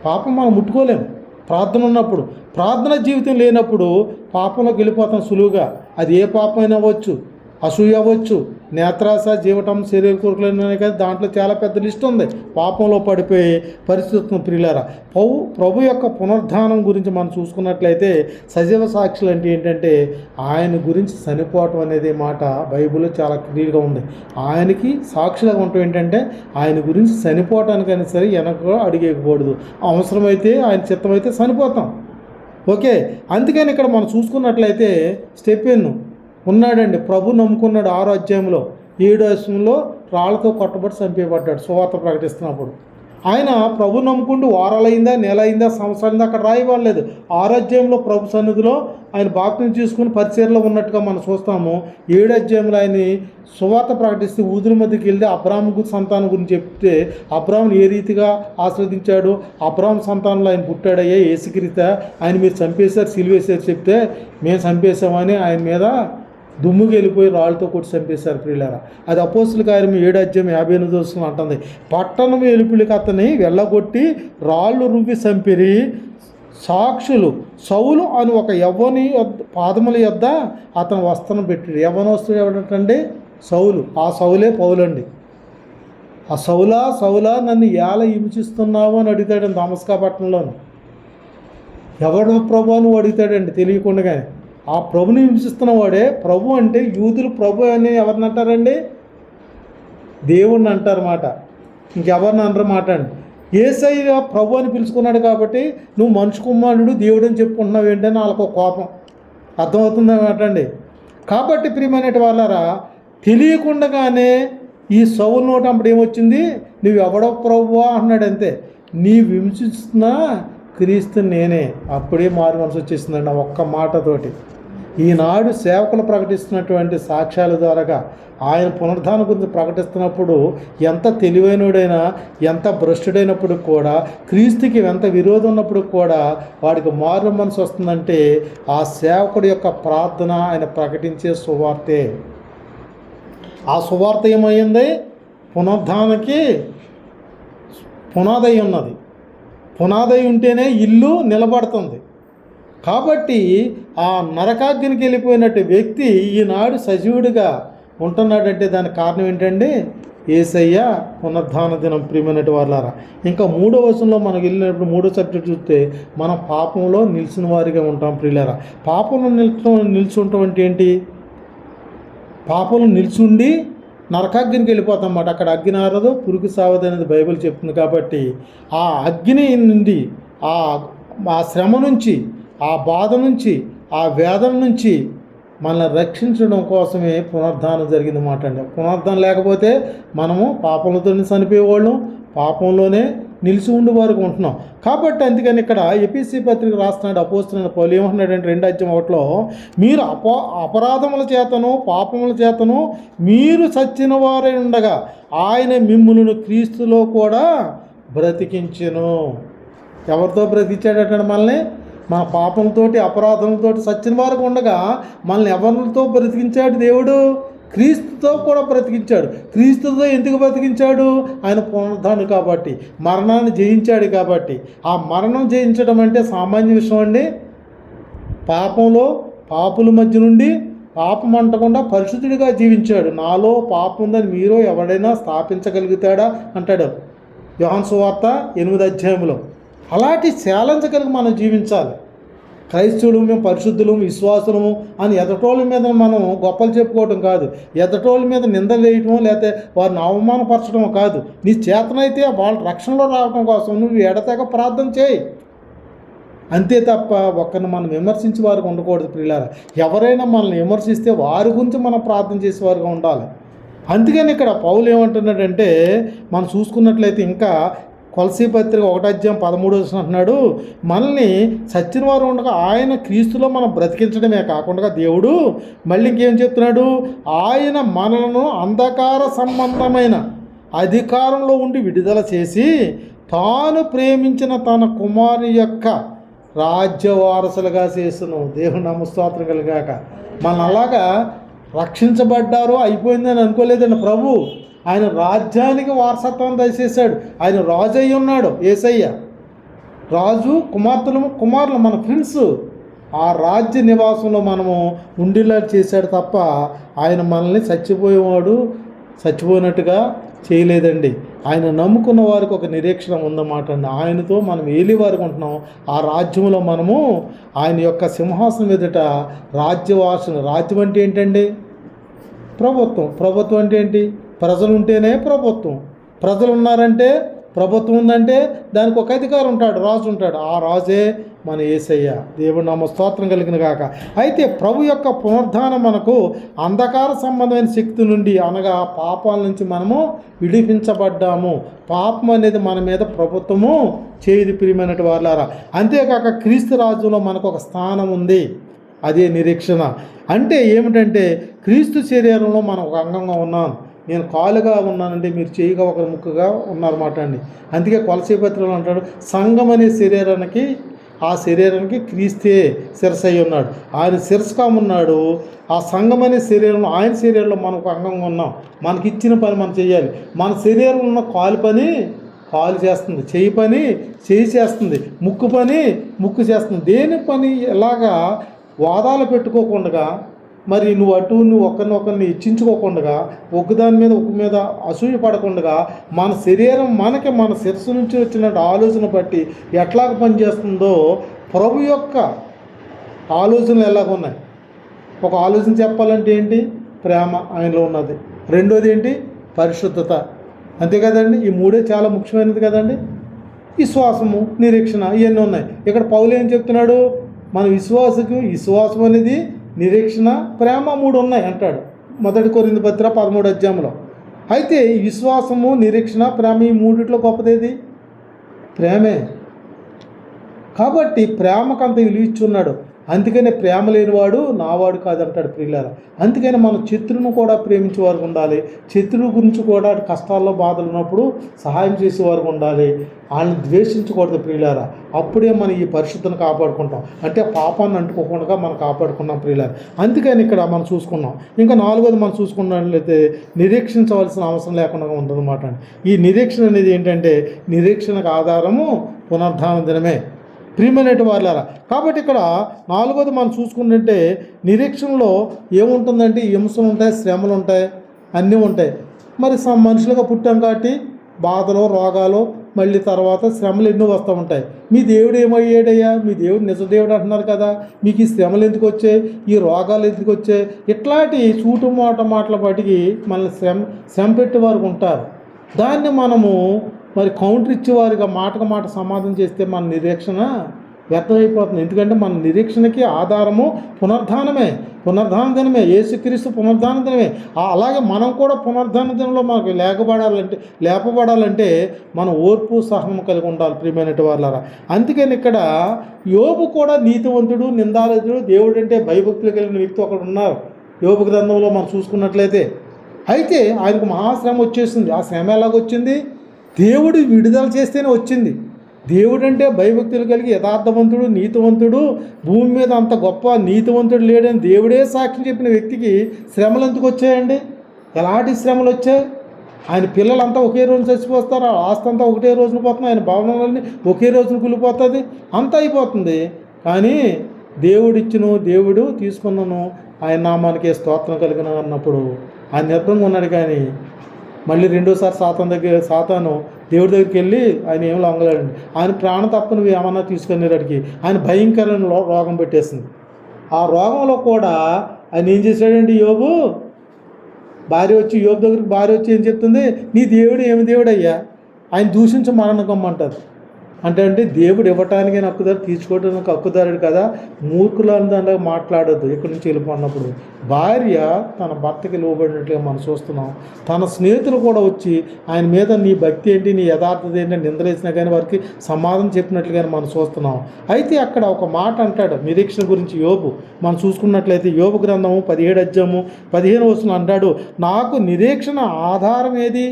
పాపం మనం ముట్టుకోలేము ప్రార్థన ఉన్నప్పుడు. ప్రార్థన జీవితం లేనప్పుడు పాపంలోకి వెళ్ళిపోతాం సులువుగా. అది ఏ పాపం అయినా అవ్వచ్చు, అసూయ అవ్వచ్చు, నేత్రాస, జీవటం, శరీర కోరికలు కదా, దాంట్లో చాలా పెద్ద లిస్ట్ ఉంది. పాపంలో పడిపోయే పరిస్థితులను ప్రియులారా. ప్రభు యొక్క పునరుద్ధానం గురించి మనం చూసుకున్నట్లయితే సజీవ సాక్షులు అంటే ఏంటంటే ఆయన గురించి చనిపోవటం అనేది మాట బైబిల్లో చాలా క్లియర్గా ఉంది. ఆయనకి సాక్షులుగా ఉండటం ఏంటంటే ఆయన గురించి చనిపోవటానికైనా సరే వెనక అడిగేయకూడదు. అవసరమైతే ఆయన చిత్తమైతే చనిపోతాం. ఓకే, అందుకని ఇక్కడ మనం చూసుకున్నట్లయితే స్టెఫెను ఉన్నాడండి. ప్రభు నమ్ముకున్నాడు. 6వ అధ్యాయంలో 7వ వచనంలో రాళ్ళతో కొట్టబడి చంపేయబడ్డాడు సువార్త ప్రకటిస్తున్నప్పుడు. ఆయన ప్రభు నమ్ముకుంటూ వారాలైందా, నెల అయిందా, సంవత్సరాలైందా అక్కడ రాయబడలేదు. 6వ అధ్యాయంలో ప్రభు సన్నిధిలో ఆయన బాప్తిసం తీసుకుని పరిచర్యలో ఉన్నట్టుగా మనం చూస్తాము. 7వ అధ్యాయంలో ఆయన సువార్త ప్రకటిస్తే ఊదుల మధ్యకి వెళ్తే అబ్రాహాము సంతానం గురించి చెప్తే అబ్రాహాముని ఏ రీతిగా ఆస్వాదించాడు, అబ్రాహాము సంతానంలో ఆయన పుట్టాడయ్యే యేసుక్రీస్తు, ఆయన మీరు చంపేశారు, సిలువేశారు చెప్తే మేము చంపేశామని ఆయన మీద దుమ్ముకి వెళ్ళిపోయి రాళ్ళతో కొట్టి చంపేశారు ప్రియులారా. అది అపోస్తుల కార్యం 7వ అధ్యాయం 58వ వచనం అంటుంది. పట్టణం వెలుపలికి అతని వెళ్ళగొట్టి రాళ్ళు రువ్వి చంపిరి. సాక్షులు సౌలు అని ఒక యవ్వని పాదముల యొద్ద అతను వస్త్రం పెట్టాడు. యవ్వనస్తుడు ఎవడంటే సౌలు. ఆ సౌలే పౌలండి. ఆ సౌలా నన్ను ఎలా హింసిస్తున్నావు అని అడుగుతాడండి దమస్కా పట్టణంలోను. ఎవడు ప్రభు అని అడుగుతాడండి తెలియకుండానే. ఆ ప్రభుని హింసిస్తున్న వాడే ప్రభు. అంటే యూదులు ప్రభు అని ఎవరిని అంటారండి? దేవుణ్ణి అంటారన్నమాట. ఇంకెవరిని అనరన్నమాట అండి. యేసయ్య ప్రభు అని పిలుచుకున్నాడు కాబట్టి నువ్వు మనిషి కుమారుడు దేవుడు అని చెప్పుకుంటున్నావు ఏంటని వాళ్ళకు కోపం అర్థమవుతుంది అన్నమాట అండి. కాబట్టి ప్రియమైనటి వాళ్ళారా, తెలియకుండానే ఈ సౌలు నోట అప్పుడు ఏమొచ్చింది? నువ్వు ఎవడో ప్రభువా అన్నాడు. అంతే. నీ హింసిస్తున్నా క్రీస్తు నేనే. అప్పుడే మారు మనసు వచ్చేసిందండి ఆ ఒక్క మాటతోటి. ఈనాడు సేవకులు ప్రకటిస్తున్నటువంటి సాక్ష్యాల ద్వారాగా ఆయన పునరుద్ధానం గురించి ప్రకటిస్తున్నప్పుడు ఎంత తెలివైనడైనా, ఎంత భ్రష్టుడైనప్పుడు కూడా, క్రీస్తుకి ఎంత విరోధం ఉన్నప్పుడు కూడా వాడికి మారు మనసు వస్తుందంటే ఆ సేవకుడి యొక్క ప్రార్థన ఆయన ప్రకటించే సువార్తే. ఆ సువార్త ఏమైంది? పునరుద్ధానానికి పునాదై ఉన్నది. పునాదై ఉంటేనే ఇల్లు నిలబడుతుంది. కాబట్టి ఆ నరకాగ్నికి వెళ్ళిపోయినట్టు వ్యక్తి ఈనాడు సజీవుడిగా ఉంటున్నాడంటే దానికి కారణం ఏంటండి? యేసయ్య పునరుద్ధాన దినం ప్రియమైనటి వాళ్ళారా. ఇంకా 3వ వచనంలో మనకు వెళ్ళినప్పుడు 3వ సబ్జెక్ట్ చూస్తే మనం పాపంలో నిలిచిన వారిగా ఉంటాం ప్రియులారా. పాపంలో నిల్చుంటాం అంటే ఏంటి? పాపంలో నిల్చుండి నరకాగ్నికి వెళ్ళిపోతాం అన్నమాట. అక్కడ అగ్ని ఆరదు, పురుగు సావదు అనేది బైబిల్ చెప్తుంది. కాబట్టి ఆ అగ్ని నుండి, ఆ శ్రమ నుంచి, ఆ బాధ నుంచి, ఆ వేదన నుంచి మనల్ని రక్షించడం కోసమే పునరుద్ధానం జరిగింది మాట అండి. పునరుద్ధానం లేకపోతే మనము పాపంతో చనిపోయేవాళ్ళం, పాపంలోనే నిలిచి ఉండి వరకు ఉంటున్నాం. కాబట్టి అందుకని ఇక్కడ ఎపిసి పత్రిక రాస్తున్నాడు అపోస్తలుడైన పౌలు. ఏమంటున్నాడంటే 2వ అధ్యాయం 1లో మీరు అపరాధముల చేతను పాపముల చేతను మీరు చచ్చిన వారై ఉండగా ఆయన మిమ్ములను క్రీస్తులో కూడా బ్రతికించెను. ఎవరితో బ్రతికించాడట మనల్ని? మన పాపంతోటి అపరాధంతోటి సచ్చిన వారికి ఉండగా మనల్ని ఎవరితో బ్రతికించాడు దేవుడు? క్రీస్తుతో కూడా బ్రతికించాడు. క్రీస్తుతో ఎందుకు బ్రతికించాడు? ఆయన పునరుద్ధానుడు కాబట్టి, మరణాన్ని జయించాడు కాబట్టి. ఆ మరణం జయించడం అంటే సామాన్య విషయం అండి. పాపుల మధ్య నుండి పాపం అంటకుండా పరిశుద్ధుడిగా జీవించాడు. నాలో పాపం ఉందని మీరు ఎవడైనా స్థాపించగలుగుతాడా అంటాడు యోహాను సువార్త 8వ అధ్యాయంలో. అలాంటి ఛాలెంజ్ కలిగి మనం జీవించాలి. క్రైస్తవులు, మేము పరిశుద్ధులు, విశ్వాసులము అని ఎదటోళ్ళ మీద మనం గొప్పలు చెప్పుకోవటం కాదు, ఎదటోళ్ళ మీద నిందలు వేయటమో లేకపోతే వారిని అవమానపరచడమో కాదు. నీ చేతనైతే వాళ్ళ రక్షణలో రావడం కోసం నువ్వు ఎడతెగ ప్రార్థన చేయి. అంతే తప్ప ఒక్కరిని మనం విమర్శించే వారికి ఉండకూడదు ప్రియులారా. ఎవరైనా మనల్ని విమర్శిస్తే వారి గురించి మనం ప్రార్థన చేసేవారుగా ఉండాలి. అందుకని ఇక్కడ పౌలు ఏమంటున్నాడంటే మనం చూసుకున్నట్లయితే ఇంకా కొలసీ పత్రిక 1:13 అంటున్నాడు, మనల్ని సచ్చిన వారు ఉండగా ఆయన క్రీస్తులో మనం బ్రతికించడమే కాకుండా దేవుడు మళ్ళీ ఇంకేం చెప్తున్నాడు, ఆయన మనలను అంధకార సంబంధమైన అధికారంలో ఉండి విడుదల చేసి తాను ప్రేమించిన తన కుమారుని యొక్క రాజ్య వారసులుగా చేస్తును. దేవుని నామస్తోత్రం కలిగాక. మన అలాగా రక్షించబడ్డారు అయిపోయిందని అనుకోలేదండి ప్రభు. ఆయన రాజ్యానికి వారసత్వం దయచేశాడు. ఆయన రాజు అయి ఉన్నాడు. యేసయ్య రాజు, కుమారులు మన ఫ్రెండ్స్. ఆ రాజ్య నివాసంలో మనము ఉండేలా చేశాడు తప్ప ఆయన మనల్ని చచ్చిపోయినట్టుగా చేయలేదండి. ఆయన నమ్ముకున్న వారికి ఒక నిరీక్షణ ఉందన్నమాట అండి. ఆయనతో మనం ఏలివారికి ఉంటున్నాం. ఆ రాజ్యంలో మనము ఆయన యొక్క సింహాసనం ఎదుట రాజ్యవాసులు. రాజ్యం అంటే ఏంటండి? ప్రభుత్వం అంటే ఏంటి? ప్రజలు ఉంటేనే ప్రభుత్వం. ప్రజలు ఉన్నారంటే ప్రభుత్వం ఉందంటే దానికి ఒక అధికారం ఉంటాడు, రాజు ఉంటాడు. ఆ రాజే మన యేసయ్య. దేవుడి నామ స్తోత్రం కలిగిన గాక. అయితే ప్రభు యొక్క పునరుద్ధానం మనకు అంధకార సంబంధమైన శక్తి నుండి, అనగా పాపాల నుంచి మనము విడిపించబడ్డాము. పాపం అనేది మన మీద ప్రభుత్వము చేయదు ప్రియమైనటువంటి వారులారా. అంతేకాక క్రీస్తు రాజ్యంలో మనకు ఒక స్థానం ఉంది. అదే నిరీక్షణ. అంటే ఏమిటంటే క్రీస్తు శరీరంలో మనం ఒక అంగంగా ఉన్నాం. నేను కాలుగా ఉన్నానంటే మీరు చేయిగా ఒక ముక్కగా ఉన్నారన్నమాట అండి. అందుకే కొలసీ పత్రికలో అంటాడు, సంఘం అనే శరీరానికి క్రీస్తే శిరస్సు అయి ఉన్నాడు. ఆయన శిరస్సుగా ఉన్నాడు. ఆ సంఘం అనే శరీరంలో, ఆయన శరీరంలో మనం ఒక అంగంగా ఉన్నాం. మనకి ఇచ్చిన పని మనం చేయాలి. మన శరీరంలో ఉన్న కాలు చేస్తుంది, చేయి చేస్తుంది, ముక్కు పని ముక్కు చేస్తుంది. దేని పని ఎలాగా వాదాలు పెట్టుకోకుండా, మరి నువ్వు ఒకరిని ఇచ్చించుకోకుండా, దాని మీద అసూయ పడకుండా, మన శరీరం మన శిరస్సు నుంచి వచ్చిన ఆలోచన బట్టి ఎట్లాగ పనిచేస్తుందో ప్రభు యొక్క ఆలోచనలు ఎలాగున్నాయి. ఒక ఆలోచన చెప్పాలంటే ఏంటి? ప్రేమ ఆయనలో ఉన్నది. రెండోది ఏంటి? పరిశుద్ధత. అంతే కదండి. ఈ మూడే చాలా ముఖ్యమైనది కదండి. విశ్వాసము, నిరీక్షణ, ఇవన్నీ ఉన్నాయి. ఇక్కడ పౌలు ఏం చెప్తున్నాడు? మన విశ్వాసం అనేది నిరీక్షణ, ప్రేమ, 3 ఉన్నాయి అంటాడు 1 కొరింథీ పత్రిక 13వ అధ్యాయంలో. అయితే ఈ విశ్వాసము, నిరీక్షణ, ప్రేమ, ఈ మూడిట్లో గొప్పదేది? ప్రేమే. కాబట్టి ప్రేమకంత విలువ ఇచ్చున్నాడు. అందుకనే ప్రేమ లేనివాడు నావాడు కాదంటాడు ప్రియులారా. అందుకని మనం శత్రువును కూడా ప్రేమించేవారు ఉండాలి. శత్రువు గురించి కూడా కష్టాల్లో బాధలు ఉన్నప్పుడు సహాయం చేసేవారు ఉండాలి. వాళ్ళని ద్వేషించకూడదు ప్రియులారా. అప్పుడే మనం ఈ పరిశుద్ధను కాపాడుకుంటాం. అంటే పాపాన్ని అంటుకోకుండా మనం కాపాడుకున్నాం ప్రియులారా. అందుకని ఇక్కడ మనం చూసుకున్నాం. ఇంకా 4వది మనం చూసుకున్నట్లయితే నిరీక్షించవలసిన అవసరం లేకుండా ఉంటుందన్నమాట. ఈ నిరీక్షణ అనేది ఏంటంటే నిరీక్షణకు ఆధారము పునరుద్ధాన దినమే ప్రియమైనటువంటి వారులారా. కాబట్టి ఇక్కడ 4వది మనం చూసుకుంటుంటే నిరీక్షణలో ఏముంటుందంటే హింసలు ఉంటాయి, శ్రమలు ఉంటాయి, అన్నీ ఉంటాయి. మరి మనుషులుగా పుట్టాం కాబట్టి బాధలు, రోగాలు, మళ్ళీ తర్వాత శ్రమలు ఎన్నో వస్తూ ఉంటాయి. మీ దేవుడు ఏమయ్యాడయ్యా? మీ దేవుడు నిజ దేవుడు అంటున్నారు కదా. మీకు ఈ శ్రమలు ఎందుకు వచ్చాయి? ఈ రోగాలు ఎందుకు వచ్చాయి? ఇట్లాంటి మాటల బట్టికి మనల్ని శ్రమ పెట్టేవారు ఉంటారు. దాన్ని మనము మరి కౌంటర్ ఇచ్చేవారుగా మాట సమాధానం చేస్తే మన నిరీక్షణ వ్యర్థమైపోతుంది. ఎందుకంటే మన నిరీక్షణకి ఆధారము పునరుద్ధాన దినమే. యేసుక్రీస్తు పునరుద్ధాన దినమే. అలాగే మనం కూడా పునరుద్ధాన దినంలో మనకు లేపబడాలంటే మనం ఓర్పు సహనం కలిగి ఉండాలి ప్రియమైనటువంటి వారులారా. అందుకని ఇక్కడ యోబు కూడా నీతివంతుడు, నిందారహితుడు, దేవుడు అంటే భయభక్తులు కలిగిన వ్యక్తి ఒకడు ఉన్నారు యోబు గ్రంథంలో మనం చూసుకున్నట్లయితే. అయితే ఆయనకు మహాశ్రమ వచ్చేసింది. ఆ శ్రమ ఎలాగొచ్చింది? దేవుడు విడుదల చేస్తేనే వచ్చింది. దేవుడు అంటే భయభక్తులు కలిగి యథార్థవంతుడు, నీతివంతుడు, భూమి మీద అంత గొప్ప నీతివంతుడు లేడని దేవుడే సాక్ష్యం చెప్పిన వ్యక్తికి శ్రమలు ఎందుకు వచ్చాయండి? ఎలాంటి శ్రమలు వచ్చాయి? ఆయన పిల్లలంతా ఒకే రోజు చచ్చిపోస్తారు, ఆస్తి అంతా ఒకటే రోజున పోతుంది, ఆయన భవనాలన్నీ ఒకే రోజున కూలిపోతుంది, అంతా అయిపోతుంది. కానీ దేవుడు తీసుకున్నాను, ఆయన నామానికి స్తోత్రం కలిగిన అన్నప్పుడు ఆయన నిర్భంగా ఉన్నాడు. కానీ మళ్ళీ రెండోసారి సాతాను దేవుడి దగ్గరికి వెళ్ళి ఆయన ఏం లొంగలేడండి. ఆయన ప్రాణం తప్ప నువ్వు ఏమన్నా తీసుకునేటికి ఆయన భయంకరమైన రోగం పెట్టేసింది. ఆ రోగంలో కూడా ఆయన ఏం చేశాడండి? యోబు దగ్గరికి భార్య వచ్చి ఏం చెప్తుంది? నీ దేవుడు ఏమి దేవుడు అయ్యా? ఆయన దూషించి మరణం కమ్మంటారు. అంటే దేవుడు ఇవ్వటానికి హక్కుదారు, తీర్చుకోవడానికి హక్కుదారుడు కదా. మూర్ఖులందరూ మాట్లాడొద్దు. ఇక్కడి నుంచి వెళ్ళిపోయినప్పుడు భార్య తన భర్తకి లోబడినట్లుగా మనం చూస్తున్నాం. తన స్నేహితులు కూడా వచ్చి ఆయన మీద నీ భక్తి ఏంటి, నీ యథార్థత ఏంటి నిందలేసినా కానీ వారికి సమాధానం చెప్పినట్లుగానే మనం చూస్తున్నాం. అయితే అక్కడ ఒక మాట అంటాడు నిరీక్షణ గురించి యోబు. మనం చూసుకున్నట్లయితే యోబు గ్రంథము 17:15 అంటాడు, నాకు నిరీక్షణ ఆధారం ఏది?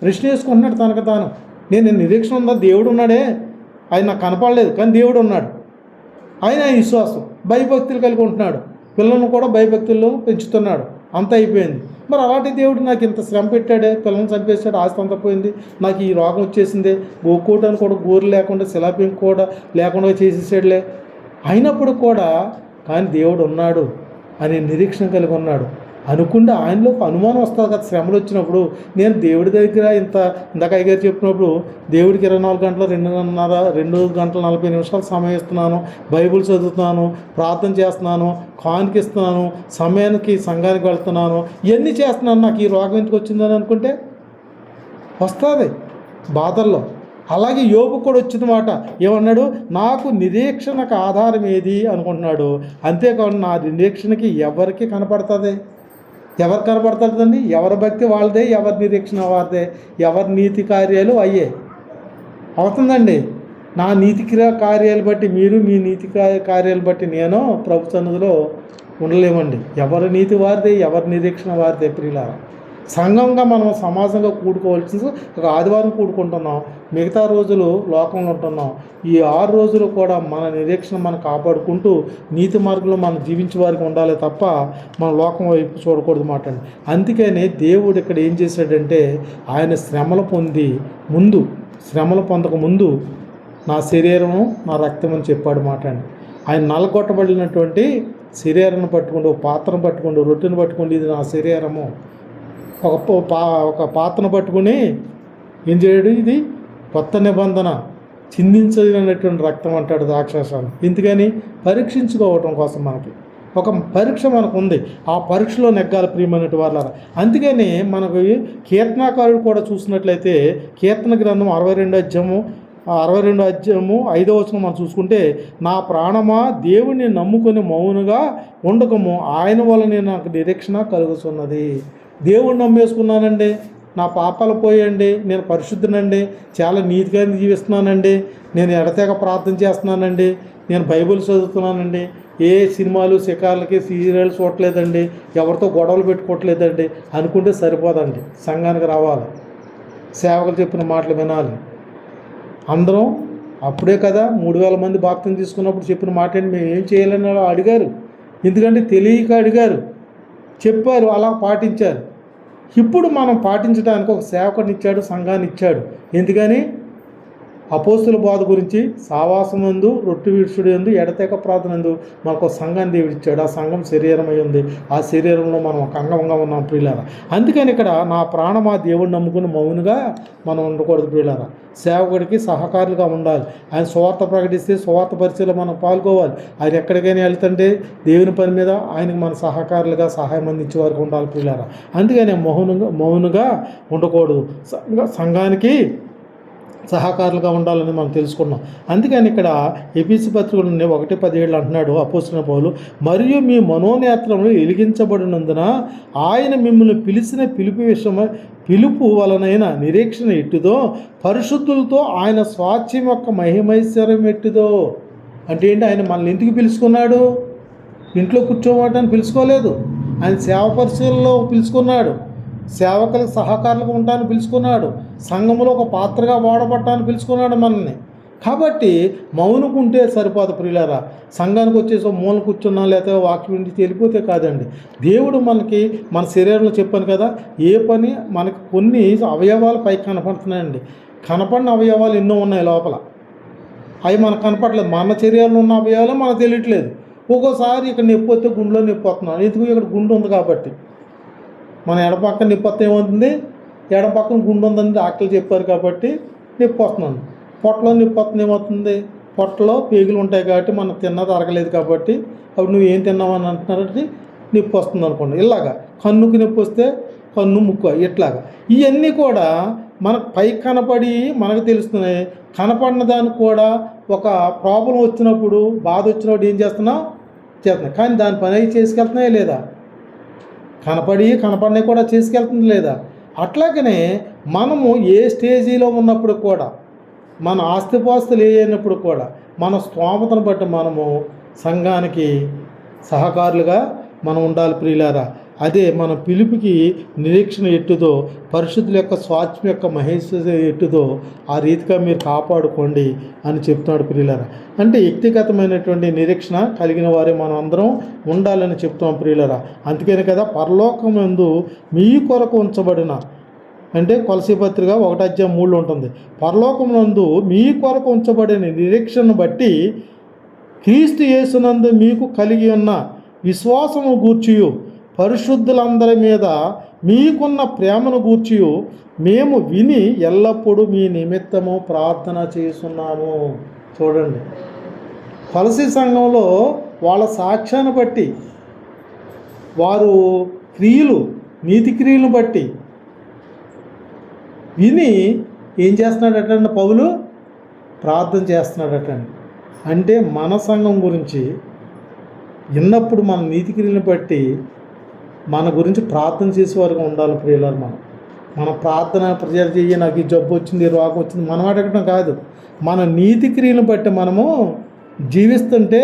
ప్రశ్న వేసుకుంటున్నాడు తనకు తాను. నేను నిరీక్షణ ఉందా? దేవుడు ఉన్నాడే, ఆయన నాకు కనపడలేదు కానీ దేవుడు ఉన్నాడు. ఆయన విశ్వాసం భయభక్తులు కలిగి ఉంటున్నాడు. పిల్లలను కూడా భయభక్తుల్లో పెంచుతున్నాడు. అంత అయిపోయింది. మరి అలాంటి దేవుడు నాకు ఇంత శ్రమ పెట్టాడే, పిల్లల్ని చంపేశాడు, ఆస్తి అంతా పోయింది, నాకు ఈ రోగం వచ్చేసిందే, గోక్కోవడానికి కూడా గోరు లేకుండా శిలాపం కూడా లేకుండా చేసేసాడులే. అయినప్పుడు కూడా కానీ దేవుడు ఉన్నాడు అనే నిరీక్షణ కలిగి ఉన్నాడు. అనుకుంటే ఆయనలో అనుమానం వస్తుంది కదా శ్రమలు వచ్చినప్పుడు. నేను దేవుడి దగ్గర ఇందాక అయ్యగారు చెప్పినప్పుడు దేవుడికి 24 గంటలు 2 గంటల 40 నిమిషాలు సమయం ఇస్తున్నాను, బైబిల్ చదువుతున్నాను, ప్రార్థన చేస్తున్నాను, కానుకిస్తున్నాను, సమయానికి సంఘానికి వెళ్తున్నాను, ఇవన్నీ చేస్తున్నాను, నాకు ఈ రోగం ఎందుకు వచ్చిందని అనుకుంటే వస్తుంది బాధల్లో. అలాగే యోబు కూడా వచ్చింది మాట. ఏమన్నాడు? నాకు నిరీక్షణకు ఆధారం ఏది అనుకుంటున్నాడు. అంతేకాదు నా నిరీక్షణకి ఎవరికి కనపడుతుంది? ఎవరు కనపడుతుందండి? ఎవరి భక్తి వాళ్ళదే, ఎవరి నిరీక్షణ వారిదే, ఎవరి నీతి కార్యాలు అయ్యే అవుతుందండి. నా నీతి కార్యాలు బట్టి మీరు, మీ నీతి కార్యాలు బట్టి నేను ప్రభు సన్నిధిలో ఉండలేమండి. ఎవరి నీతి వారిదే, ఎవరి నిరీక్షణ వారిదే. ప్రియులారా, సంఘంగా మనం సమాజంగా కూడుకోవాల్సింది ఒక ఆదివారం కూడుకుంటున్నాం, మిగతా రోజులు లోకంలో ఉంటున్నాం. ఈ 6 రోజులు కూడా మన నిరీక్షణ మనం కాపాడుకుంటూ నీతి మార్గంలో మనం జీవించే వారికి ఉండాలి తప్ప మన లోకం వైపు చూడకూడదు మాట అండి. అందుకని దేవుడు ఇక్కడ ఏం చేశాడంటే ఆయన శ్రమలు పొందక ముందు నా శరీరము నా రక్తం అని చెప్పాడు మాట అండి. ఆయన నలగొట్టబడినటువంటి శరీరాన్ని పట్టుకోండి, ఒక పాత్రను పట్టుకోండి, రొట్టెను పట్టుకోండి, ఇది నా శరీరము. ఒక పాత్రను పట్టుకుని ఏం చేయడు, ఇది కొత్త నిబంధన చిందించలేనటువంటి రక్తం అంటాడు ద్రాక్షారసాన్ని. ఎందుకని? పరీక్షించుకోవటం కోసం మనకి ఒక పరీక్ష మనకు ఉంది. ఆ పరీక్షలో నెగ్గాలి ప్రియమైనటువంటి వాళ్ళారా. అందుకని మనకు కీర్తనాకారుడు కూడా చూసినట్లయితే కీర్తన గ్రంథం 62 అధ్యాయము 5వ వచనం మనం చూసుకుంటే, నా ప్రాణమా దేవుని నమ్ముకొని మౌనుగా ఉండకము, ఆయన వలన నాకు నిరీక్షణ కలుగుతున్నది. దేవుణ్ణి నమ్మేసుకున్నానండి, నా పాపాలు పోయండి, నేను పరిశుద్ధనండి, చాలా నీతిగా జీవిస్తున్నానండి, నేను ఎడతెగ ప్రార్థన చేస్తున్నానండి, నేను బైబిల్ చదువుతున్నానండి, ఏ సినిమాలు శిఖార్లకి సీరియల్ చూడలేదండి, ఎవరితో గొడవలు పెట్టుకోవట్లేదండి అనుకుంటే సరిపోదండి. సంఘానికి రావాలి, సేవకులు చెప్పిన మాటలు వినాలి. అందరం అప్పుడే కదా 3000 మంది బాప్తిసం తీసుకున్నప్పుడు చెప్పిన మాట ఏంటి? మేము ఏం చేయాలని అడిగారు. ఎందుకంటే తెలియక అడిగారు, చెప్పారు, అలా పాటించారు. ఇప్పుడు మనం పాటించడానికి ఒక సేవకుని ఇచ్చాడు, సంఘాన్ని ఇచ్చాడు. ఎందుకని? అపోస్తుల బోధ గురించి, సావాసం నందు, రొట్టె విడుచుడు యందు, ఎడతెగ ప్రార్థన యందు మనకు సంఘాన్ని దేవుడు ఇచ్చాడు. ఆ సంఘం శరీరమై ఉంది. ఆ శరీరంలో మనం ఒక అంగంగా ఉన్నాం ప్రియులారా. అందుకని ఇక్కడ నా ప్రాణం ఆ దేవుడిని నమ్ముకుని మౌనుగా మనం ఉండకూడదు ప్రియులారా. సేవకుడికి సహకారులుగా ఉండాలి. ఆయన సువార్త ప్రకటిస్తే సువార్త పరిచయలో మనం పాల్గొవాలి. ఆయన ఎక్కడికైనా వెళ్తుంటే దేవుని పని మీద ఆయనకు మన సహకారులుగా సహాయం అందించే వరకు ఉండాలి ప్రియులారా. అందుకని మౌనుగా ఉండకూడదు, సంఘానికి సహకారులుగా ఉండాలని మనం తెలుసుకున్నాం. అందుకని ఇక్కడ ఎఫెసీ పత్రికలో 1:17 అంటున్నాడు అపోస్తలుడైన పౌలు, మరియు మీ మనోనేత్రములు వెలిగించబడినందున ఆయన మిమ్మల్ని పిలిచిన పిలుపు వలనైన నిరీక్షణ ఎట్టుదో, పరిశుద్ధులతో ఆయన స్వాస్థ్యం యొక్క మహిమైశ్వర్యం ఎట్టుదో. అంటే ఏంటి? ఆయన మనల్ని ఇంటికి పిలుచుకున్నాడు, ఇంట్లో కూర్చోవటానికి పిలుచుకోలేదు. ఆయన సేవ పరిచయంలో పిలుచుకున్నాడు, సేవకులకు సహకారులుగా ఉండటానికి పిలుచుకున్నాడు, సంఘంలో ఒక పాత్రగా వాడబడటానికి పిలుచుకున్నాడు మనల్ని. కాబట్టి మౌనుకుంటే సరిపోదు ప్రియులారా. సంఘానికి వచ్చేసి మూల కూర్చున్నా లేకపోతే వాక్యం ఇంటికి వెళ్ళిపోతే కాదండి. దేవుడు మనకి మన శరీరంలో చెప్పాను కదా, ఏ పని మనకి కొన్ని అవయవాలు పైకి కనపడుతున్నాయండి. కనపడిన అవయవాలు ఎన్నో ఉన్నాయి లోపల, అవి మనకు కనపడలేదు. మన శరీరంలో ఉన్న అవయవాలు మనకు తెలియట్లేదు. ఒక్కోసారి ఇక్కడ నొప్పి వస్తే గుండెలో నొప్పి వస్తున్నాను, ఎందుకు? ఇక్కడ గుండె ఉంది కాబట్టి. మన ఎడపక్కన నొప్పి వస్తే ఏమవుతుంది? ఎడపక్కన గుండె ఉందని డాక్టర్లు చెప్పారు కాబట్టి నొప్పి వస్తున్నాను. పొట్టలో నొప్పి వస్తుంది, ఏమవుతుంది? పొట్టలో పేగులు ఉంటాయి కాబట్టి మనం తిన్నది అరగలేదు కాబట్టి అప్పుడు నువ్వు ఏం తిన్నావని అంటున్నారంటే నొప్పి వస్తుంది అనుకోండి. ఇలాగా కన్నుకి నొప్పి వస్తే కన్ను, ముక్కు, ఇట్లాగా ఇవన్నీ కూడా మనకు పైకి కనపడి మనకు తెలుస్తున్నాయి, కనపడిన దానికి కూడా ఒక ప్రాబ్లం వచ్చినప్పుడు, బాధ వచ్చినప్పుడు ఏం చేస్తున్నాం? కానీ దాని పని అవి చేసుకెళ్తున్నాయా లేదా? కనపడినవి కూడా చేసుకెళ్తుంది లేదా? అట్లాగనే మనము ఏ స్టేజీలో ఉన్నప్పుడు కూడా, మన ఆస్తిపాస్తులు అయినప్పుడు కూడా, మన స్తోమతను బట్టి మనము సంఘానికి సహకారులుగా మనం ఉండాలి ప్రియులారా. అదే మన పిలుపుకి నిరీక్షణ ఎట్టుదో, పరిశుద్ధుల యొక్క స్వాస్థ్యం యొక్క మహేశ్వర ఎట్టుదో ఆ రీతిగా మీరు కాపాడుకోండి అని చెప్తున్నాడు ప్రియులారా. అంటే వ్యక్తిగతమైనటువంటి నిరీక్షణ కలిగిన వారే మనం అందరం ఉండాలని చెప్తాం ప్రియులారా. అందుకని కదా పరలోకమందు మీ కొరకు ఉంచబడిన, అంటే కొలసీ పత్రిక 1:3 ఉంటుంది, పరలోకమునందు మీ కొరకు ఉంచబడిన నిరీక్షను బట్టి క్రీస్తు యేసునందు మీకు కలిగి ఉన్న విశ్వాసము గూర్చియు పరిశుద్ధులందరి మీద మీకున్న ప్రేమను గూర్చియు మేము విని ఎల్లప్పుడూ మీ నిమిత్తము ప్రార్థన చేస్తున్నాము. చూడండి, కొలసీ సంఘంలో వాళ్ళ సాక్ష్యాన్ని బట్టి, వారు క్రియలు, నీతి క్రియలను బట్టి విని ఏం చేస్తున్నాడటండి? పౌలు ప్రార్థన చేస్తున్నాడటండి. అంటే మన సంఘం గురించి విన్నప్పుడు మన నీతి క్రియలను బట్టి మన గురించి ప్రార్థన చేసేవారుగా ఉండాలి ప్రియులారు. మన ప్రార్థన ప్రజలు చెయ్యి, నాకు ఈ జబ్బు వచ్చింది, రోగం వచ్చింది, మనం అడగటం కాదు, మన నీతి క్రియలను బట్టి మనము జీవిస్తుంటే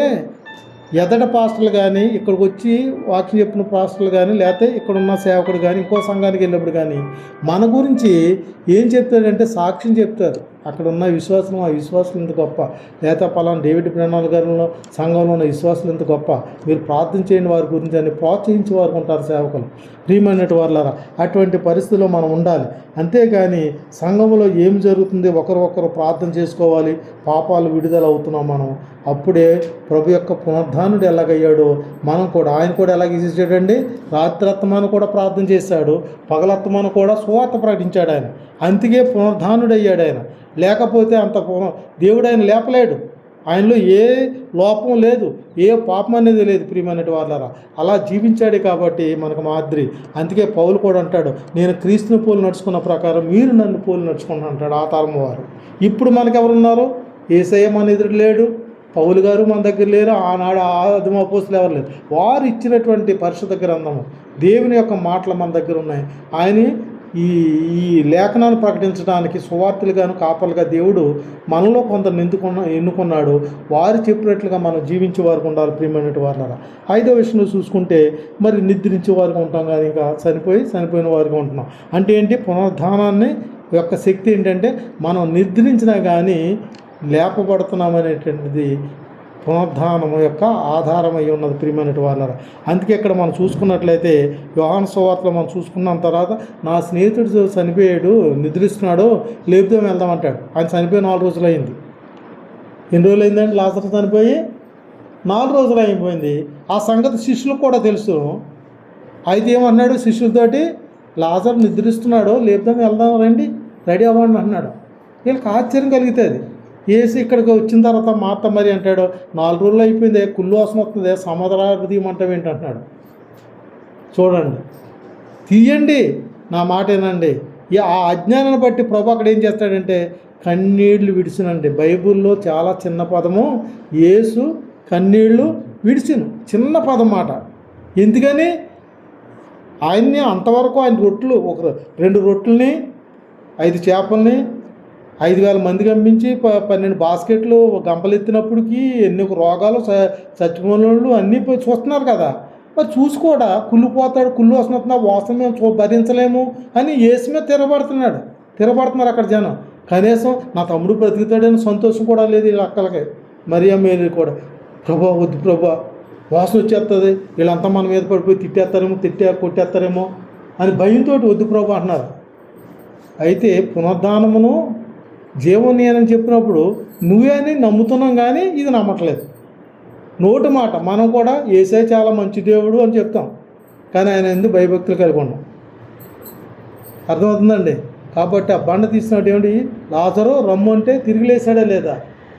ఎదట పాస్టర్లు కానీ, ఇక్కడికి వచ్చి వాక్యం చెప్పిన పాస్టర్లు కానీ, లేకపోతే ఇక్కడున్న సేవకుడు కానీ, ఇంకో సంఘానికి వెళ్ళినప్పుడు కానీ మన గురించి ఏం చెప్తాడంటే సాక్ష్యం చెప్తారు. అక్కడ ఉన్న విశ్వాసం, ఆ విశ్వాసం ఎంత గొప్ప, లేకపోతే పలానా డేవిడ్ ప్రణాళిక గారిలో సంఘంలో ఉన్న విశ్వాసం ఎంత గొప్ప, మీరు ప్రార్థన చేయండి వారి గురించి అని ప్రోత్సహించే వారు ఉంటారు సేవకులు. ప్రియమైనటువంటి వారులారా, అటువంటి పరిస్థితిలో మనం ఉండాలి. అంతేగాని సంఘంలో ఏం జరుగుతుంది, ఒకరు ప్రార్థన చేసుకోవాలి, పాపాలు విడుదల అవుతున్నాం మనం. అప్పుడే ప్రభు యొక్క పునరుద్ధానుడు ఎలాగయ్యాడో మనం కూడా, ఆయన కూడా ఎలాగ చేసాడండి? రాత్రత్మాను కూడా ప్రార్థన చేశాడు, పగలత్మాను కూడా సువార్త ప్రకటించాడు ఆయన. అందుకే పునరుద్ధానుడు అయ్యాడు ఆయన. లేకపోతే దేవుడు ఆయన లేపలేడు. ఆయనలో ఏ లోపం లేదు, ఏ పాపం అనేది లేదు. ప్రియమైనటువంటి వాళ్ళారా, అలా జీవించాడు కాబట్టి మనకు మాదిరి. అందుకే పౌలు కూడా అంటాడు, నేను క్రీస్తుని పోలి నడుచుకున్న ప్రకారం మీరు నన్ను పోలి నడుచుకున్నా అంటాడు ఆ తరం వారు. ఇప్పుడు మనకెవరున్నారు? యేసయ్య మన ఎదురు లేడు, పౌలు గారు మన దగ్గర లేరు, ఆనాడు ఆదిమ అపోస్తులు ఎవరు లేరు. వారు ఇచ్చినటువంటి పరిశుద్ధ గ్రంథము, దేవుని యొక్క మాటలు మన దగ్గర ఉన్నాయి. ఆయన ఈ లేఖనాన్ని ప్రకటించడానికి సువార్తలుగాను కాపలుగా దేవుడు మనలో కొంత ఎన్నుకున్నాడు. వారు చెప్పినట్లుగా మనం జీవించే వారికి ఉండాలి. ప్రియమైనటువంటి వారులారా, 5వ విషయంలో చూసుకుంటే మరి నిద్రించే వారికి ఉంటాం, కానీ ఇంకా చనిపోయిన వారికి ఉంటున్నాం. అంటే ఏంటి? పునరుద్ధానాన్ని యొక్క శక్తి ఏంటంటే మనం నిద్రించినా కానీ లేపబడుతున్నాం అనేటువంటిది పునరుద్ధానం యొక్క ఆధారమై ఉన్నది. ప్రియమైనటువంటి వాళ్ళారా, అందుకే ఇక్కడ మనం చూసుకున్నట్లయితే యోహాను సువార్తలో మనం చూసుకున్న తర్వాత నా స్నేహితుడు చనిపోయాడు, నిద్రిస్తున్నాడు, లేపుదాం వెళ్దామంటాడు. ఆయన చనిపోయి 4 రోజులు అయింది. ఎన్ని రోజులు అయిందండి? లాజరు చనిపోయి 4 రోజులు అయిపోయింది. ఆ సంగతి శిష్యులకు కూడా తెలుసు. అయితే ఏమన్నాడు శిష్యులతోటి? లాజరు నిద్రిస్తున్నాడు, లేపుదాం వెళ్దాం, రండి, రెడీ అవ్వండి అన్నాడు. వీళ్ళకి ఆశ్చర్యం కలుగుతుంది. ఏసి ఇక్కడికి వచ్చిన తర్వాత మాత మరి అంటాడు, 4 రోజులు అయిపోయింది, కుళ్ళు వాసన వస్తుంది, సముద్రాలు తీయమంటావు ఏంటంటున్నాడు. చూడండి, తీయండి, నా మాట ఏనండి. ఆ అజ్ఞానాన్ని బట్టి ప్రభు అక్కడ ఏం చేస్తాడంటే కన్నీళ్లు విడిచినండి. బైబిల్లో చాలా చిన్న పదము, యేసు కన్నీళ్లు విడిచిను, చిన్న పదం మాట. ఎందుకని? ఆయన్ని అంతవరకు ఆయన రొట్టెలు, 2 రొట్టెల్ని 5 చేపల్ని 5,000 మంది పంపించి 12 బాస్కెట్లు గంపలెత్తినప్పటికీ ఎన్ని రోగాలు, చచ్చిపోయినోళ్ళు అన్నీ పోయి చూస్తున్నారు కదా. మరి చూసి కూడా కుళ్ళిపోతాడు, కుళ్ళు వస్తున్నా, వాసన మేము భరించలేము అని యేసు మీద తిరగబడుతున్నారు అక్కడ జనం. కనీసం నా తమ్ముడు బ్రతుకుతాడని సంతోషం కూడా లేదు వీళ్ళ అక్కలకి. మరియా మేరీ కూడా, ప్రభా వద్దు ప్రభా, వాసన వచ్చేస్తుంది, వీళ్ళంతా మన మీద పడిపోయి కొట్టేస్తారేమో అని భయంతో వద్దు ప్రభా అంటున్నారు. అయితే పునరుద్ధానమును జీవం నేనని చెప్పినప్పుడు నువ్వే అని నమ్ముతున్నాం, కానీ ఇది నమ్మట్లేదు. నోటి మాట మనం కూడా యేసయ్య చాలా మంచి దేవుడు అని చెప్తాం, కానీ ఆయన ఎందుకు భయభక్తులు కలిగి ఉన్నాం. అర్థమవుతుందండి? కాబట్టి ఆ బండ తీసినట్టు ఏమిటి? లాజరు రమ్ము అంటే తిరిగి లేసాడా లేదా?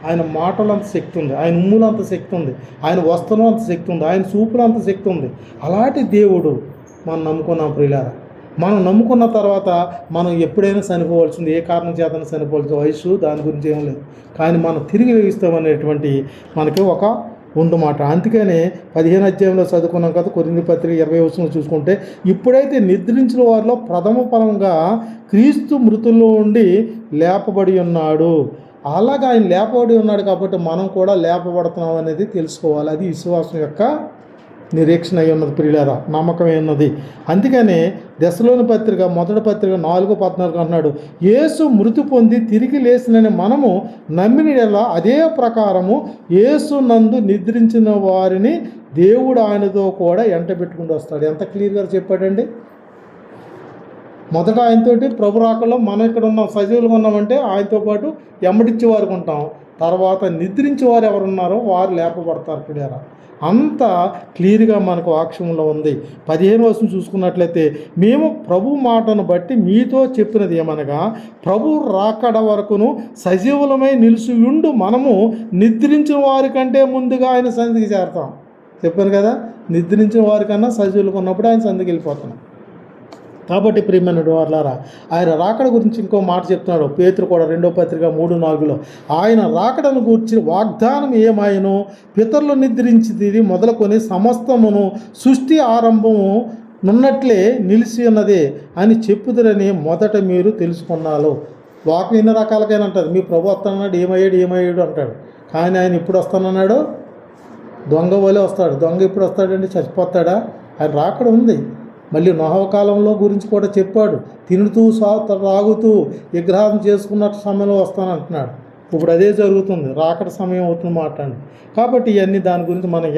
ఆయన మాటలు అంత శక్తి ఉంది, ఆయన ఉమ్ములు అంత శక్తి ఉంది, ఆయన వస్త్రం అంత శక్తి ఉంది, ఆయన చూపులు అంత శక్తి ఉంది. అలాంటి దేవుడు మనం నమ్ముకున్నాం ప్రియులారా. మనం నమ్ముకున్న తర్వాత మనం ఎప్పుడైనా చనిపోవాల్సింది, ఏ కారణం చేతన చనిపోవాల్సిన వయసు దాని గురించి ఏం లేదు. కానీ మనం తిరిగి లేస్తామనేటువంటి మనకి ఒక మాట. అందుకనే 15 అధ్యాయంలో చదువుకున్నాం కదా, కొరింథీ పత్రిక 20 వచనంలో చూసుకుంటే, ఇప్పుడైతే నిద్రించిన వారిలో ప్రథమ ఫలంగా క్రీస్తు మృతుల్లో ఉండి లేపబడి ఉన్నాడు. అలాగా ఆయన లేపబడి ఉన్నాడు కాబట్టి మనం కూడా లేపబడుతున్నాం అనేది తెలుసుకోవాలి. అది విశ్వాసం యొక్క నిరీక్షణ అయి ఉన్నది ప్రియులారా, నమ్మకమై ఉన్నది. అందుకనే దశలోని పత్రిక మొదటి పత్రిక 4:14 అన్నాడు, యేసు మృతి పొంది తిరిగి లేచినని మనము నమ్మిన యెడల అదే ప్రకారము యేసు నందు నిద్రించిన వారిని దేవుడు ఆయనతో కూడా ఎంటబెట్టుకుంటూ వస్తాడు. ఎంత క్లియర్గా చెప్పాడండి. మొదట ఆయనతోటి ప్రభు రాకల్లో మనం ఇక్కడ ఉన్నాం, సజీవులుగా ఉన్నామంటే ఆయనతో పాటు ఎమ్మడిచ్చే వారికి ఉంటాం. తర్వాత నిద్రించే వారు ఎవరున్నారో వారు లేపబడతారు ప్రియులారా. అంత క్లియర్గా మనకు వాక్యంలో ఉంది. 15వ వచనం చూసుకున్నట్లయితే, మేము ప్రభు మాటను బట్టి మీతో చెప్పినది ఏమనగా, ప్రభు రాకడ వరకును సజీవులమై నిలిచి ఉండు మనము నిద్రించిన వారికంటే ముందుగా ఆయన సన్నిధికి చేరతాం. చెప్పాను కదా, నిద్రించిన వారికన్నా సజీవులకు ఉన్నప్పుడు ఆయన సన్నిధికి వెళ్ళిపోతున్నాం. కాబట్టి ప్రియమైన వారలారా, ఆయన రాకడ గురించి ఇంకో మాట చెప్తున్నాడు పేతురు కూడా 2వ పత్రిక 3:4లో, ఆయన రాకడను గూర్చి వాగ్దానం ఏమాయను, పితరులు నిద్రించిది మొదలుకొని సమస్తమును సృష్టి ఆరంభము నున్నట్లే నిలిచి ఉన్నది అని చెప్పుదురని మొదట మీరు తెలుసుకున్నారు. వాక్యం ఎన్ని రకాలకైనా అంటారు. మీ ప్రభు వస్తానన్నాడు, ఏమయ్యాడు అంటాడు. కానీ ఆయన ఇప్పుడు వస్తానన్నాడు, దొంగ వలే వస్తాడు. దొంగ ఇప్పుడు వస్తాడండి, చచ్చిపోతాడా? ఆయన రాకడ ఉంది. మళ్ళీ నోహవ కాలంలో గురించి కూడా చెప్పాడు, తినుతూ తాగుతూ విగ్రహం చేసుకున్న సమయంలో వస్తానంటున్నాడు. ఇప్పుడు అదే జరుగుతుంది, రాకడ సమయం అవుతుంది మాట్లాడి. కాబట్టి ఇవన్నీ దాని గురించి మనం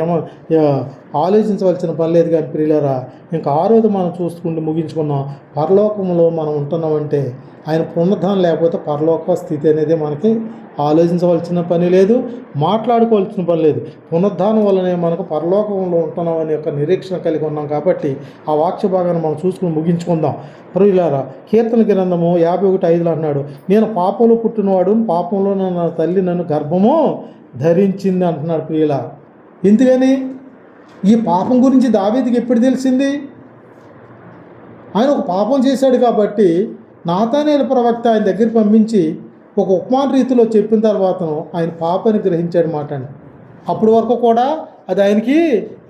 ఆలోచించవలసిన పని లేదు. కానీ ప్రియులారా, ఇంకా 6వది మనం చూసుకుంటూ ముగించుకున్నాం. పరలోకంలో మనం ఉంటున్నామంటే ఆయన పునరుద్ధానం లేకపోతే పరలోక స్థితి అనేది మనకి ఆలోచించవలసిన పని లేదు, మాట్లాడుకోవాల్సిన పని లేదు. పునరుద్ధానం వల్లనే మనకు పరలోకంలో ఉంటున్నాం అనే యొక్క నిరీక్షణ కలిగి ఉన్నాం. కాబట్టి ఆ వాక్య భాగాన్ని మనం చూసుకుని ముగించుకుందాం. ప్రియులారా, కీర్తన గ్రంథము 51:5 అన్నాడు, నేను పాపంలో పుట్టినవాడు, పాపంలో నా తల్లి నన్ను గర్భము ధరించింది అంటున్నాడు. ప్రియుల, ఎందుకని ఈ పాపం గురించి దావీదుకి ఎప్పుడు తెలిసింది? ఆయన ఒక పాపం చేశాడు కాబట్టి నాతానేలు ప్రవక్త ఆయన దగ్గర పంపించి ఒక ఉపమాన రీతిలో చెప్పిన తర్వాతను ఆయన పాపాన్ని గ్రహించాడు మాట అండి. అప్పటి వరకు కూడా అది ఆయనకి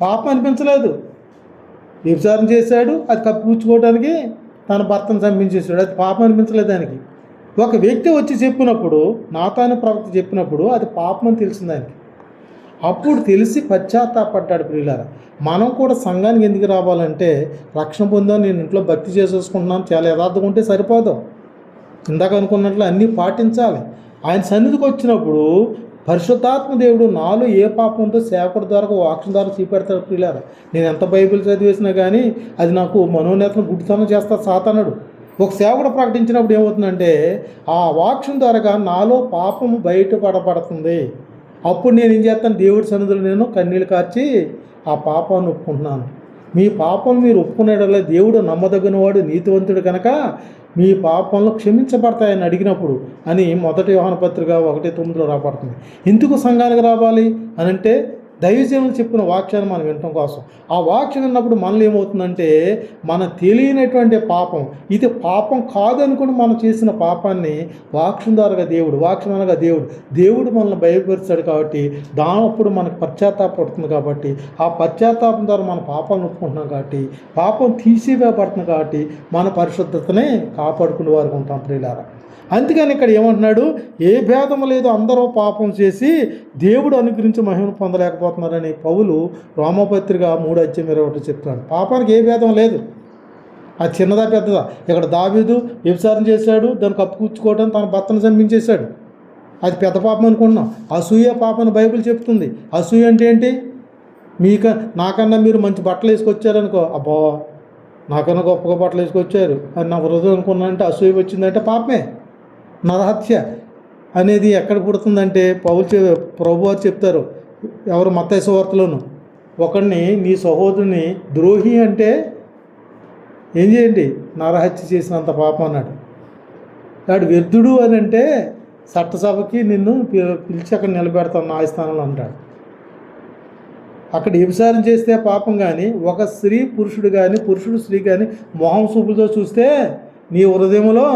పాపం అనిపించలేదు. వ్యభిచారం చేశాడు, అది కప్పిపుచ్చుకోవడానికి తన భర్తను చంపించేశాడు, అది పాపం అనిపించలేదు ఆయనకి. ఒక వ్యక్తి వచ్చి చెప్పినప్పుడు, నాతాను ప్రవక్త చెప్పినప్పుడు అది పాపం అని తెలిసింది ఆయనకి. అప్పుడు తెలిసి పశ్చాత్తాపడ్డాడు. ప్రియులారా, మనం కూడా సంఘానికి ఎందుకు రావాలంటే, రక్షణ పొందాం, నేను ఇంట్లో భక్తి చేసేసుకుంటున్నాను, చాలా యథార్థంగా ఉంటే సరిపోదు. ఇందాక అనుకున్నట్లు అన్నీ పాటించాలి. ఆయన సన్నిధికి వచ్చినప్పుడు పరిశుద్ధాత్మ దేవుడు నాలో ఏ పాపంతో సేవకుడి ద్వారా వాక్యం ద్వారా చూపెడతాడు. ప్రియులారా, నేను ఎంత బైబిల్ చదివేసినా కానీ అది నాకు మనోనేతను గుడ్డితనం చేస్తా సాతానుడు. ఒక సేవకుడు ప్రకటించినప్పుడు ఏమవుతుందంటే, ఆ వాక్యం ద్వారా నాలో పాపము బయటపడబడుతుంది. అప్పుడు నేను ఏం చేస్తాను, దేవుడి సన్నిధిలో నేను కన్నీళ్ళు కార్చి ఆ పాపాన్ని ఒప్పుకుంటున్నాను. మీ పాపం మీరు ఒప్పుకునేటలా దేవుడు నమ్మదగినవాడు, నీతివంతుడు కనుక మీ పాపంలో క్షమించబడతాయని అడిగినప్పుడు అని 1 యోహాను పత్రిక 1:9 రాబడుతుంది. ఎందుకు సంఘానికి రావాలి అని అంటే, దైవజనులు చెప్పిన వాక్యాన్ని మనం వినటం కోసం. ఆ వాక్యం విన్నప్పుడు మనలో ఏమవుతుందంటే, మన తెలియనటువంటి పాపం, ఇది పాపం కాదనుకుని మనం చేసిన పాపాన్ని వాక్యం ద్వారా వాక్యం అనగా దేవుడు మనల్ని భయపరుస్తాడు. కాబట్టి దానప్పుడు మనకు పశ్చాత్తాపడుతుంది. కాబట్టి ఆ పశ్చాత్తాపం ద్వారా మన పాపాలను ఒప్పుకుంటున్నాం. కాబట్టి పాపం తీసివేయబడుతుంది. కాబట్టి మన పరిశుద్ధతనే కాపాడుకునే వారికి ఉంటాం ప్రియులారా. అందుకని ఇక్కడ ఏమంటున్నాడు, ఏ భేదం లేదు, అందరూ పాపం చేసి దేవుడు అనుగ్రహించి మహిమను పొందలేకపోతున్నారని పౌలు రోమపత్రిక 3:21 చెప్తున్నాడు. పాపానికి ఏ భేదం లేదు, అది చిన్నదా పెద్దదా. ఇక్కడ దావీదు వ్యభిచారం చేశాడు, దాన్ని కప్పుకూర్చుకోవడం తన భర్తను చంపించేశాడు, అది పెద్ద పాపం అనుకుంటున్నాం. అసూయ పాపం బైబిల్ చెప్తుంది. అసూయ అంటే ఏంటి? నాకన్నా మీరు మంచి బట్టలు వేసుకొచ్చారనుకో, అబ్బా నాకన్నా గొప్పగా బట్టలు వేసుకొచ్చారు అని నా హృదయం అనుకున్నానంటే అసూయ వచ్చిందంటే పాపమే. నరహత్య అనేది ఎక్కడ పుడుతుందంటే ప్రభువారు చెప్తారు, ఎవరు మత్తయి సువార్తలోను, ఒకడిని నీ సహోదరుని ద్రోహి అంటే ఏం చేయండి, నరహత్య చేసినంత పాపం అన్నాడు. వాడు వ్యర్థుడు అని అంటే చట్టసభకి నిన్ను పిలిచి అక్కడ నిలబెడతాను న్యాయస్థానంలో అంటాడు. అక్కడ వ్యభిచారం చేస్తే పాపం, కానీ ఒక స్త్రీ పురుషుడు కానీ పురుషుడు స్త్రీ కానీ మొహం చూపులతో చూస్తే నీ హృదయంలో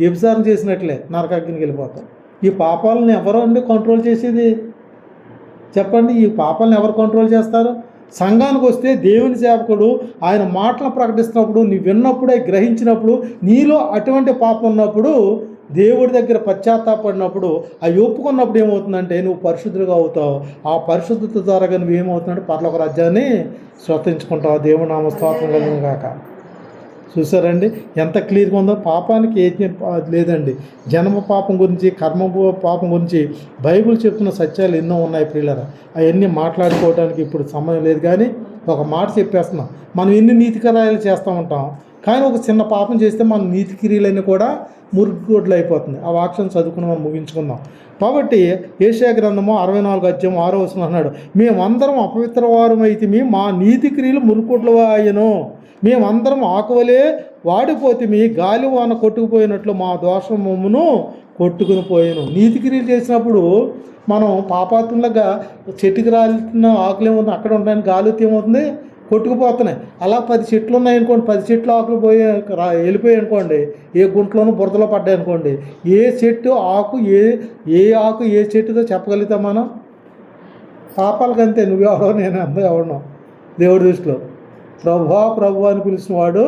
వ్యభిచారం చేసినట్లే, నరకాగ్నికి వెళ్ళిపోతాం. ఈ పాపాలను ఎవరు అండి కంట్రోల్ చేసేది? చెప్పండి, ఈ పాపాలను ఎవరు కంట్రోల్ చేస్తారు? సంఘానికి వస్తే దేవుని సేవకుడు ఆయన మాటలు ప్రకటిస్తున్నప్పుడు, నువ్వు విన్నప్పుడే గ్రహించినప్పుడు, నీలో అటువంటి పాపం ఉన్నప్పుడు దేవుడి దగ్గర పశ్చాత్తాపడినప్పుడు అవి ఒప్పుకున్నప్పుడు ఏమవుతుందంటే నువ్వు పరిశుద్ధులుగా అవుతావు. ఆ పరిశుద్ధత ద్వారా నువ్వు ఏమవుతుందంటే పరలోక రాజ్యాన్ని స్వతంత్రించుకుంటావు. దేవుడి నామ స్తోత్రం కలుగును గాక. చూసారండి ఎంత క్లియర్గా ఉందో? పాపానికి ఏది లేదండి. జన్మ పాపం గురించి, కర్మ పాపం గురించి బైబిల్ చెప్తున్న సత్యాలు ఎన్నో ఉన్నాయి ప్రియులారా. అవన్నీ మాట్లాడుకోవడానికి ఇప్పుడు సమయం లేదు, కానీ ఒక మాట చెప్పేస్తున్నాం. మనం ఎన్ని నీతి కార్యాలు చేస్తూ ఉంటాం, కానీ ఒక చిన్న పాపం చేస్తే మన నీతి క్రియలన్నీ కూడా మురుగుగొడ్లు అయిపోతుంది. ఆ వాక్యం చదువుకుని మనం ముగించుకుందాం. కాబట్టి యెషయా గ్రంథము 64 అధ్యాయం 6వ వచనం అన్నాడు, మేమందరం అపవిత్రవారమైతే మా నీతి క్రియలు మురుగుగొడ్లు అయ్యను, మేమందరం ఆకువలే వాడిపోతే గాలి వాన కొట్టుకుపోయినట్లు మా దోషమును కొట్టుకుని పోయాను. నీతి క్రియలు చేసినప్పుడు మనం పాపాత్మలుగా చెట్టుకి రాలిన ఆకులు ఏమవుతుంది, అక్కడ ఉండడానికి గాలి ఏమవుతుంది, కొట్టుకుపోతున్నాయి. అలా 10 చెట్లు ఉన్నాయనుకోండి, 10 చెట్లు ఆకులు వెళ్ళిపోయాయి అనుకోండి, ఏ గుంట్లోనూ బురదలో పడ్డాయి అనుకోండి, ఏ చెట్టు ఆకు ఏ ఆకు ఏ చెట్టుతో చెప్పగలుగుతాం మనం? పాపాలకంతే. నువ్వెవడో నేను అందరూ ఎవడనో దేవుడి దృష్టిలో. ప్రభు అని పిలిచిన వాడు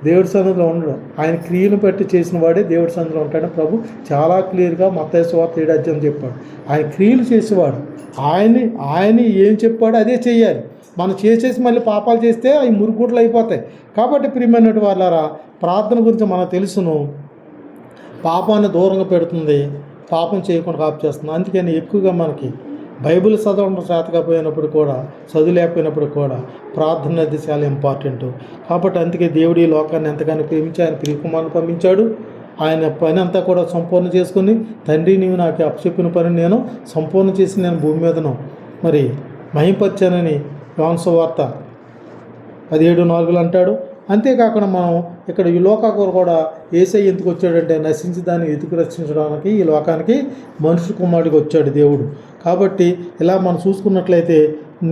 దేవుడి సన్నిధిలో ఉండడు. ఆయన క్రియను బట్టి చేసిన వాడే దేవుడి సన్నిధిలో ఉంటాడని ప్రభు చాలా క్లియర్గా మత్తయి సువార్త 7వ అధ్యాయం చెప్పాడు. ఆయన క్రియలు చేసేవాడు. ఆయన ఏం చెప్పాడో అదే చెయ్యాలి. మనం చేసేసి మళ్ళీ పాపాలు చేస్తే అవి మురుగుగుడ్లు అయిపోతాయి. కాబట్టి ప్రియమైనటువంటి వాళ్ళారా, ప్రార్థన గురించి మనకు తెలుసును. పాపాన్ని దూరంగా పెడుతుంది, పాపం చేయకుండా కాపు చేస్తుంది. అందుకని ఎక్కువగా మనకి బైబిల్ చదవడం చేతకపోయినప్పుడు కూడా, చదువులేకపోయినప్పుడు కూడా ప్రార్థన అనేది చాలా ఇంపార్టెంట్. కాబట్టి అందుకే దేవుడు ఈ లోకాన్ని ఎంతగానో ప్రేమించి ఆయన ప్రియకుమారుని పంపించాడు. ఆయన పని అంతా కూడా సంపూర్ణ చేసుకుని, తండ్రి నీవు నాకు అప్పచెప్పిన పని నేను సంపూర్ణ చేసి నేను భూమి మీదను మరి మహింపరిచానని యోహాను సువార్త 17:4 అంటాడు. అంతేకాకుండా మనం ఇక్కడ ఈ లోకాకు కూడా యేసయ్య ఎందుకు వచ్చాడంటే నశించి దాన్ని ఎదుగు రక్షించడానికి ఈ లోకానికి మనుషు కుమారుడికి వచ్చాడు దేవుడు. కాబట్టి ఇలా మనం చూసుకున్నట్లయితే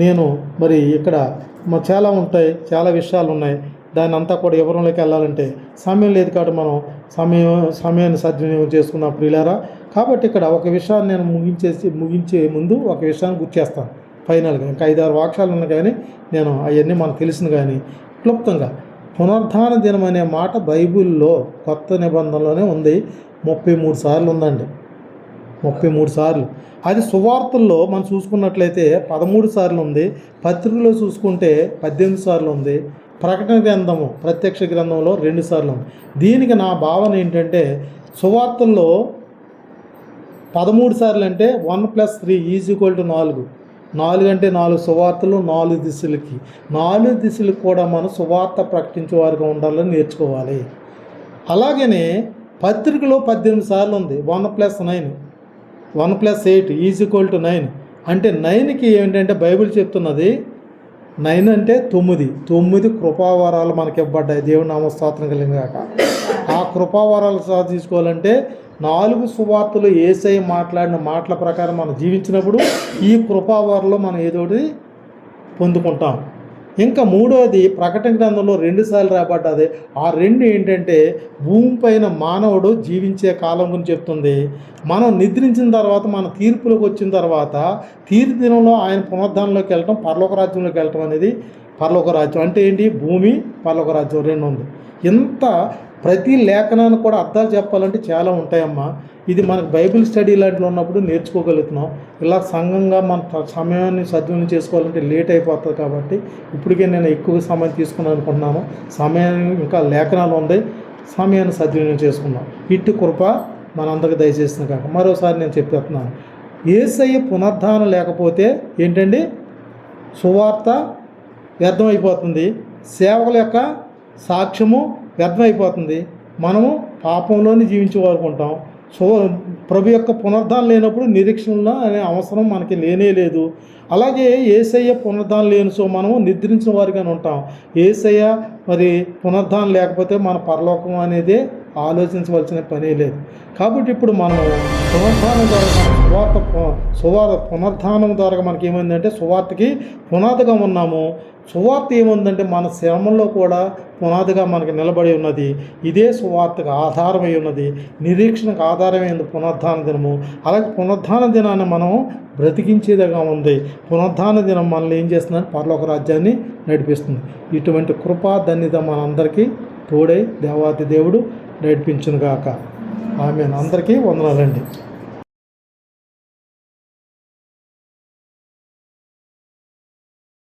నేను మరి ఇక్కడ చాలా ఉంటాయి, చాలా విషయాలు ఉన్నాయి. దాన్ని అంతా కూడా వివరంలోకి వెళ్ళాలంటే సమయం లేదు. కాబట్టి మనం సమయాన్ని సద్వినియోగం చేసుకున్న ప్రియులారా. కాబట్టి ఇక్కడ ఒక విషయాన్ని నేను ముగించే ముందు ఒక విషయాన్ని గుర్తు చేస్తాను. ఫైనల్గా ఇంకా 5-6 వాక్యాలు ఉన్నాయి, కానీ నేను అవన్నీ మనకు తెలిసిన కానీ క్లుప్తంగా పునరుద్ధాన దినం అనే మాట బైబిల్లో కొత్త నిబంధనలోనే ఉంది. 33 సార్లు ఉందండి, 33 సార్లు. అది సువార్తల్లో మనం చూసుకున్నట్లయితే 13 సార్లు ఉంది. పత్రికలో చూసుకుంటే 18 సార్లు ఉంది. ప్రకటన గ్రంథము ప్రత్యక్ష గ్రంథంలో 2 సార్లు ఉంది. దీనికి నా భావన ఏంటంటే సువార్తల్లో 13 సార్లు అంటే 1+3 = 4. 4 అంటే 4 సువార్తలు 4 దిశలకి. 4 దిశలకు కూడా మనం సువార్త ప్రకటించే వారిగా ఉండాలని నేర్చుకోవాలి. అలాగనే పత్రికలో 18 సార్లు ఉంది. 1+9 1+8 = 9. అంటే 9కి ఏంటంటే బైబిల్ చెప్తున్నది 9 అంటే 9 కృపావరాలు మనకి ఇవ్వబడ్డాయి. దేవుని నామ స్తోత్రం కలిగిన గాక. ఆ కృపావరాలు తీసుకోవాలంటే 4 సువార్తలు యేసయ్య మాట్లాడిన మాటల ప్రకారం మనం జీవించినప్పుడు ఈ కృపావరాలు మనం ఏదోటి పొందుకుంటాం. ఇంకా మూడవది ప్రకటన గ్రంథంలో 2 సార్లు రాబడ్డది. ఆ 2 ఏంటంటే భూమిపైన మానవుడు జీవించే కాలం గురించి చెప్తుంది. మనం నిద్రించిన తర్వాత మన తీర్పులోకి వచ్చిన తర్వాత తీర్పు దినంలో ఆయన పునరుద్ధానంలోకి వెళ్ళటం, పరలోక రాజ్యంలోకి వెళ్ళటం అనేది పరలోక రాజ్యం అంటే ఏంటి? భూమి, పరలోక రాజ్యం 2 ఉంది. ఇంత ప్రతి లేఖనాన్ని కూడా అర్థాలు చెప్పాలంటే చాలా ఉంటాయమ్మా. ఇది మనకు బైబిల్ స్టడీ లాంటిలో ఉన్నప్పుడు నేర్చుకోగలుగుతున్నాం. ఇలా సంఘంగా మన సమయాన్ని సద్వినియోగం చేసుకోవాలంటే లేట్ అయిపోతుంది. కాబట్టి ఇప్పటికే నేను ఎక్కువ సమయం తీసుకున్నాను అనుకుంటున్నాను. సమయాన్ని ఇంకా లేఖనాలు ఉంది, సమయాన్ని సద్వినియోగం చేసుకున్నాం. ఇటు కృప మనందరికీ దయచేస్తుంది కాక. మరోసారి నేను చెప్పేస్తున్నాను, యేసయ్య పునరుద్ధానం లేకపోతే ఏంటండి? సువార్త వ్యర్థమైపోతుంది, సేవకుల యొక్క సాక్ష్యము వ్యర్థమైపోతుంది, మనము పాపంలోనే జీవించేవారు ఉంటాం. సో ప్రభు యొక్క పునరుద్ధానం లేనప్పుడు నిరీక్షణ అనే అవసరం మనకి లేనే లేదు. అలాగే యేసయ్య పునరుద్ధానం లేని సో మనము నిద్రించిన వారిగానే ఉంటాం. యేసయ్య మరి పునరుద్ధానం లేకపోతే మన పరలోకం అనేది ఆలోచించవలసిన పని లేదు. కాబట్టి ఇప్పుడు మనం పునరుద్ధానం ద్వారా మనకి ఏమైందంటే సువార్తకి పునాదిగా ఉన్నాము. సువార్త ఏముందంటే మన శ్రమంలో కూడా పునాదిగా మనకి నిలబడి ఉన్నది. ఇదే సువార్తకు ఆధారమై ఉన్నది, నిరీక్షణకు ఆధారమైంది పునరుద్ధాన దినము. అలాగే పునరుద్ధాన దినాన్ని మనం బ్రతికించేదిగా ఉంది. పునరుద్ధాన దినం మనల్ని ఏం చేస్తుందంటే పరలోక రాజ్యాన్ని నడిపిస్తుంది. ఇటువంటి కృపా ధన్యత మనందరికీ తోడై దేవాతి దేవుడు నడిపించునుగాక. ఆమేన్. అందరికీ వందనాలండి.